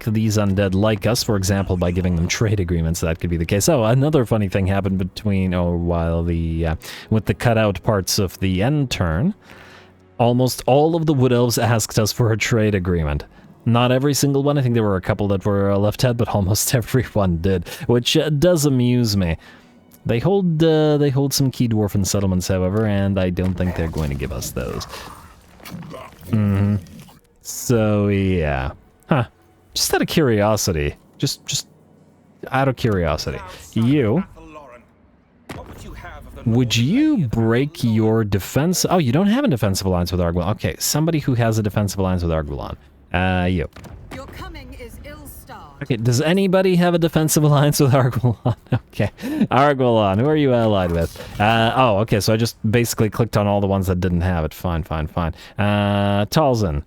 these undead like us, for example, by giving them trade agreements, that could be the case. Oh, another funny thing happened while with the cutout parts of the end turn, almost all of the Wood Elves asked us for a trade agreement. Not every single one. I think there were a couple that were left out, but almost everyone did, which does amuse me. They hold some key dwarven settlements, however, and I don't think they're going to give us those. So, yeah. Huh. Just out of curiosity. Just out of curiosity. Would you break your defense... Oh, you don't have a defensive alliance with Argwulon. Okay, somebody who has a defensive alliance with Argwulon. You. Your coming is ill-starred. Okay, does anybody have a defensive alliance with Argwalon? Okay, Argwalon, who are you allied with? Oh, okay, so I just basically clicked on all the ones that didn't have it. Fine. Talzin,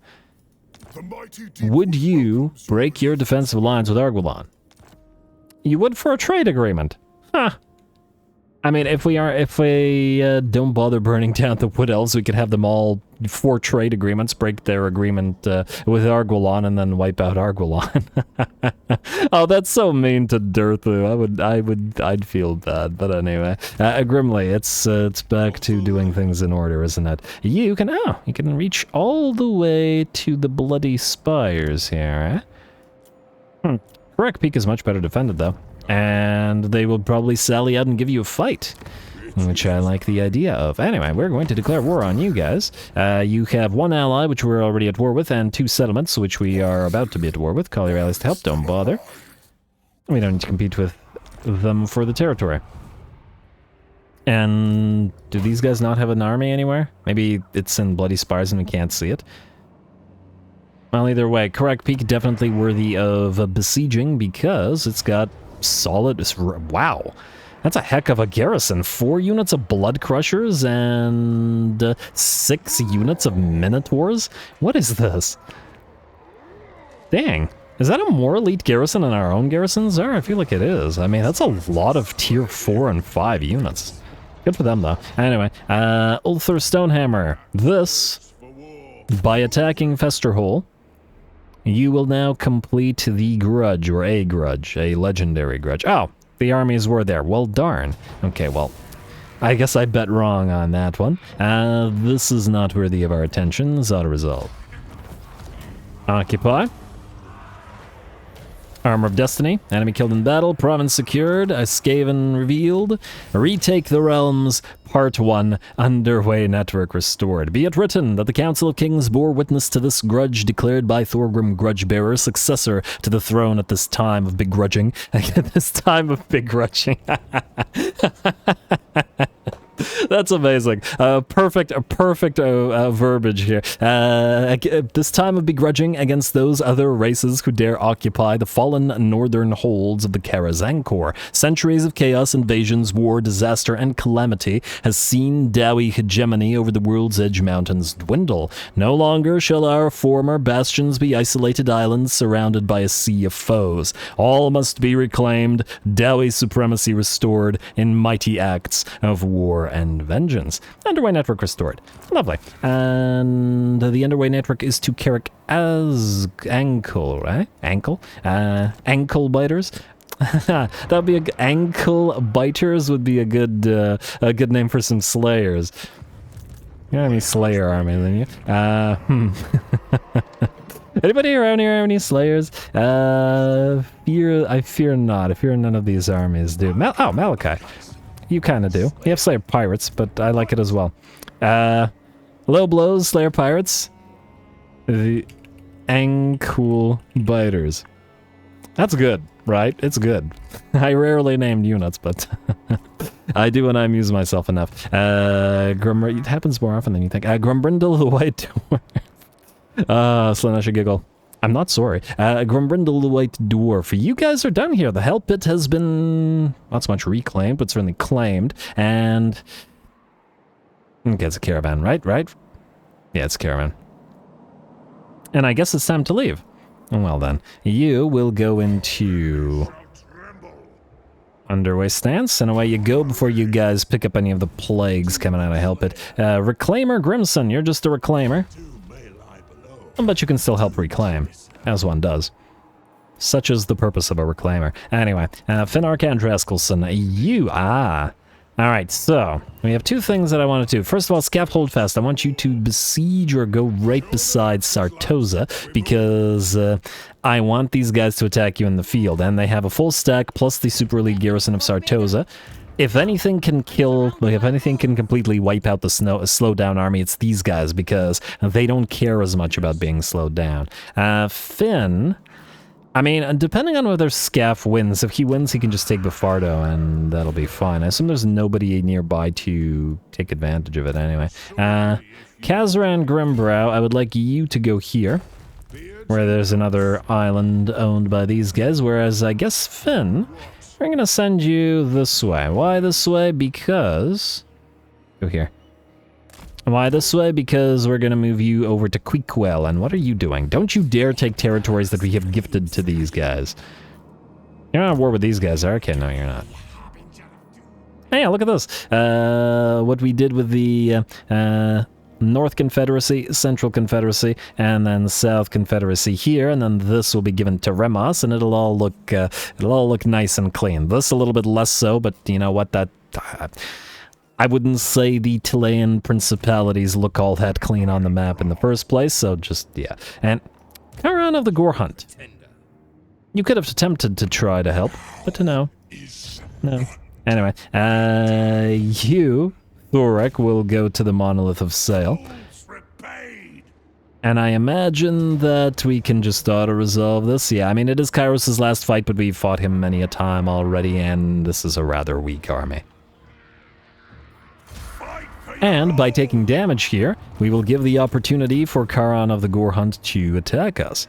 would you break your defensive alliance with Argwalon? You would for a trade agreement. Huh. I mean, if we don't bother burning down the Wood Elves, we could have them all for trade agreements, break their agreement with Argwalon, and then wipe out Argwalon. Oh, that's so mean to Durthu. I'd feel bad, but anyway. Grimly, it's back to doing things in order, isn't it? You can reach all the way to the Bloody Spires here, eh? Karak Peak is much better defended, though. And they will probably sally out and give you a fight, which I like the idea of. Anyway, we're going to declare war on you guys. You have one ally, which we're already at war with, and 2 settlements, which we are about to be at war with. Call your allies to help, don't bother. We don't need to compete with them for the territory. And do these guys not have an army anywhere? Maybe it's in Bloody Spires and we can't see it. Well, either way, Karak Peak definitely worthy of besieging because it's got solid. Wow, that's a heck of a garrison. 4 units of Blood Crushers and 6 units of Minotaurs. What is this? Dang, is that a more elite garrison than our own garrisons are? I feel like it is. I mean, that's a lot of tier 4 and 5 units. Good for them, though. Anyway, Ulthur Stonehammer. This, by attacking Festerhole, you will now complete the grudge, or a grudge, a legendary grudge. Oh, the armies were there. Well, darn. Okay, well, I guess I bet wrong on that one. This is not worthy of our attention. Auto-resolve. Occupy. Armor of Destiny. Enemy killed in battle. Province secured. A Skaven revealed. Retake the Realms. Part 1. Underway network restored. Be it written that the Council of Kings bore witness to this grudge declared by Thorgrim Grudgebearer, successor to the throne at this time of begrudging. At this time of begrudging. That's amazing. Perfect verbiage here. This time of begrudging against those other races who dare occupy the fallen northern holds of the Karaz Ankor. Centuries of chaos, invasions, war, disaster, and calamity has seen Dowie hegemony over the World's Edge Mountains dwindle. No longer shall our former bastions be isolated islands surrounded by a sea of foes. All must be reclaimed, Dowie supremacy restored in mighty acts of war and vengeance. Underway network restored. Lovely. And the underway network is to Karaz Ankor, right? Ankle biters. That'd be ankle biters would be a good name for some slayers. You have any slayer army than you? Anybody around here have any slayers? I fear not. I fear none of these armies do. Malachi. You kind of do. You have Slayer Pirates, but I like it as well. Low blows, Slayer Pirates. The Ankle Biters. That's good, right? It's good. I rarely named units, but I do when I amuse myself enough. It happens more often than you think. Grumbrindle the White Dwarf. Slanesh giggle. I'm not sorry. Grumbrindle the White Dwarf. You guys are done here. The Hell Pit has been not so much reclaimed, but certainly claimed. And okay, it's a caravan, right? Yeah, it's a caravan. And I guess it's time to leave. Well then, you will go into underway stance, and away you go before you guys pick up any of the plagues coming out of Hell Pit. Reclaimer Grimson, you're just a reclaimer. But you can still help reclaim, as one does. Such is the purpose of a reclaimer. Anyway, Finark Andraskelson, you, Alright, so, we have 2 things that I want to do. First of all, Scap Holdfast, I want you to besiege or go right beside Sartosa, because I want these guys to attack you in the field, and they have a full stack, plus the super elite garrison of Sartosa. If anything can completely wipe out the slow down army, it's these guys, because they don't care as much about being slowed down. Finn, I mean, depending on whether Scaff wins, if he wins, he can just take Bifardo, and that'll be fine. I assume there's nobody nearby to take advantage of it anyway. Kazran Grimbrow, I would like you to go here. where there's another island owned by these guys, whereas I guess Finn, we're going to send you this way. Why this way? Because... Go here. Why this way? Because we're going to move you over to Queequel, and what are you doing? Don't you dare take territories that we have gifted to these guys. You're not at war with these guys, are you? Okay, no, you're not. Hey, look at this. What we did with the North Confederacy, Central Confederacy, and then South Confederacy here, and then this will be given to Remos, and it'll all look nice and clean. This a little bit less so, but you know what? That I wouldn't say the Chilean principalities look all that clean on the map in the first place, so just, yeah. And Karan of the Gore Hunt. You could have attempted to try to help, but no. No. Anyway, you, Thorek, will go to the Monolith of Sail. And I imagine that we can just auto-resolve this. Yeah, I mean, it is Kairos' last fight, but we've fought him many a time already, and this is a rather weak army. And by taking damage here, we will give the opportunity for Karan of the Gore Hunt to attack us.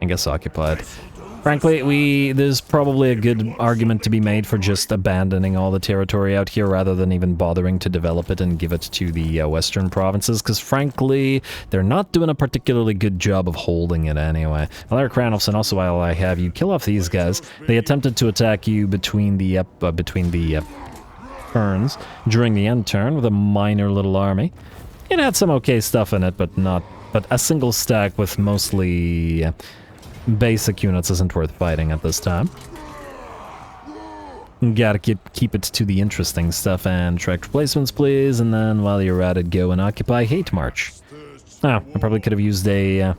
I guess occupied. Frankly, there's probably a good argument to be made for just abandoning all the territory out here rather than even bothering to develop it and give it to the western provinces, because frankly, they're not doing a particularly good job of holding it anyway. Alaric Ranulfson, also while I have you, kill off these guys. They attempted to attack you between the turns during the end turn with a minor little army. It had some okay stuff in it, but a single stack with mostly basic units isn't worth fighting at this time. Gotta keep it to the interesting stuff, and track replacements please, and then while you're at it, go and occupy Hate March. Oh, I probably could have used a...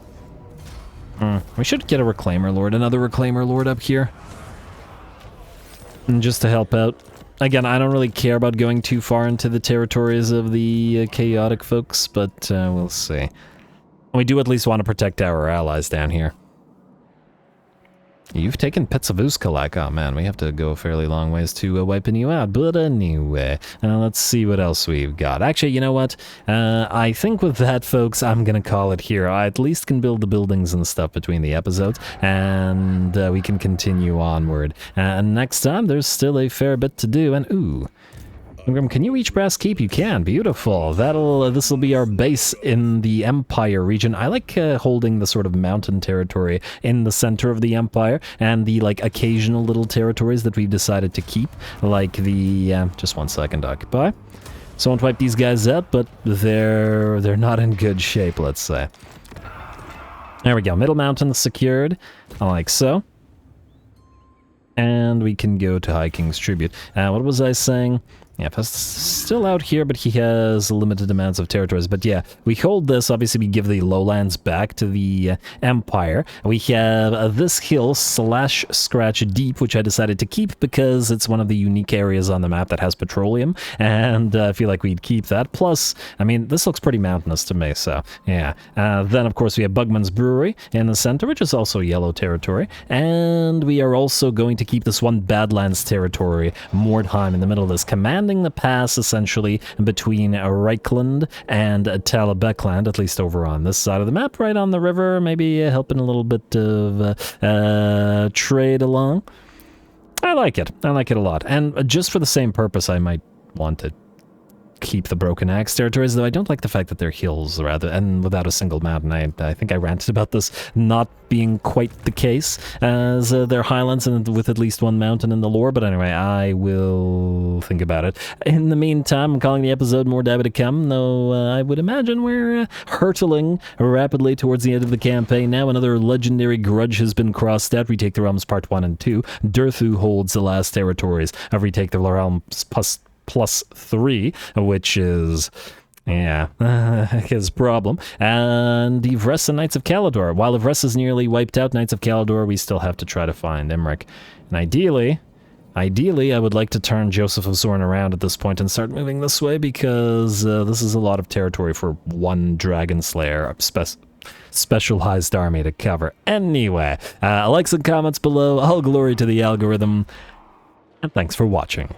we should get a Reclaimer Lord, another Reclaimer Lord up here. And just to help out. Again, I don't really care about going too far into the territories of the chaotic folks, but we'll see. We do at least want to protect our allies down here. You've taken Pets of Uzkalak. Oh man, we have to go a fairly long ways to wiping you out. But anyway, let's see what else we've got. Actually, you know what? I think with that, folks, I'm gonna call it here. I at least can build the buildings and stuff between the episodes, and we can continue onward. And next time, there's still a fair bit to do, and ooh. Can you reach Brass Keep? You can. Beautiful. This will be our base in the Empire region. I like holding the sort of mountain territory in the center of the Empire, and the like occasional little territories that we've decided to keep, like the just 1 second, occupy. So I won't wipe these guys up, but they're not in good shape, let's say. There we go. Middle mountain secured, like so. And we can go to High King's Tribute. What was I saying? Yeah, Pest's still out here, but he has limited amounts of territories. But yeah, we hold this. Obviously, we give the lowlands back to the Empire. We have this hill / Scratch Deep, which I decided to keep because it's one of the unique areas on the map that has petroleum, and I feel like we'd keep that. Plus, I mean, this looks pretty mountainous to me, so yeah. Then, of course, we have Bugman's Brewery in the center, which is also yellow territory, and we are also going to keep this one Badlands territory, Mordheim, in the middle of this, commanding the pass, essentially, between Reichland and Talabekland, at least over on this side of the map, right on the river, maybe helping a little bit of trade along. I like it. I like it a lot. And just for the same purpose, I might want to keep the Broken Axe territories, though I don't like the fact that they're hills, rather, and without a single mountain. I think I ranted about this not being quite the case, as they're highlands and with at least one mountain in the lore, but anyway, I will think about it. In the meantime, I'm calling the episode More Dabba to Come, though I would imagine we're hurtling rapidly towards the end of the campaign now. Another legendary grudge has been crossed out. Retake the Realms Part 1 and 2. Durthu holds the last territories of Retake the Realms +3, which is, yeah, his problem. And Ivres and Knights of Calador. While Ivres is nearly wiped out, Knights of Calador, we still have to try to find Emmerich. And ideally, I would like to turn Joseph of Zorn around at this point and start moving this way, because this is a lot of territory for one Dragon Slayer specialized army to cover. Anyway, likes and comments below. All glory to the algorithm, and thanks for watching.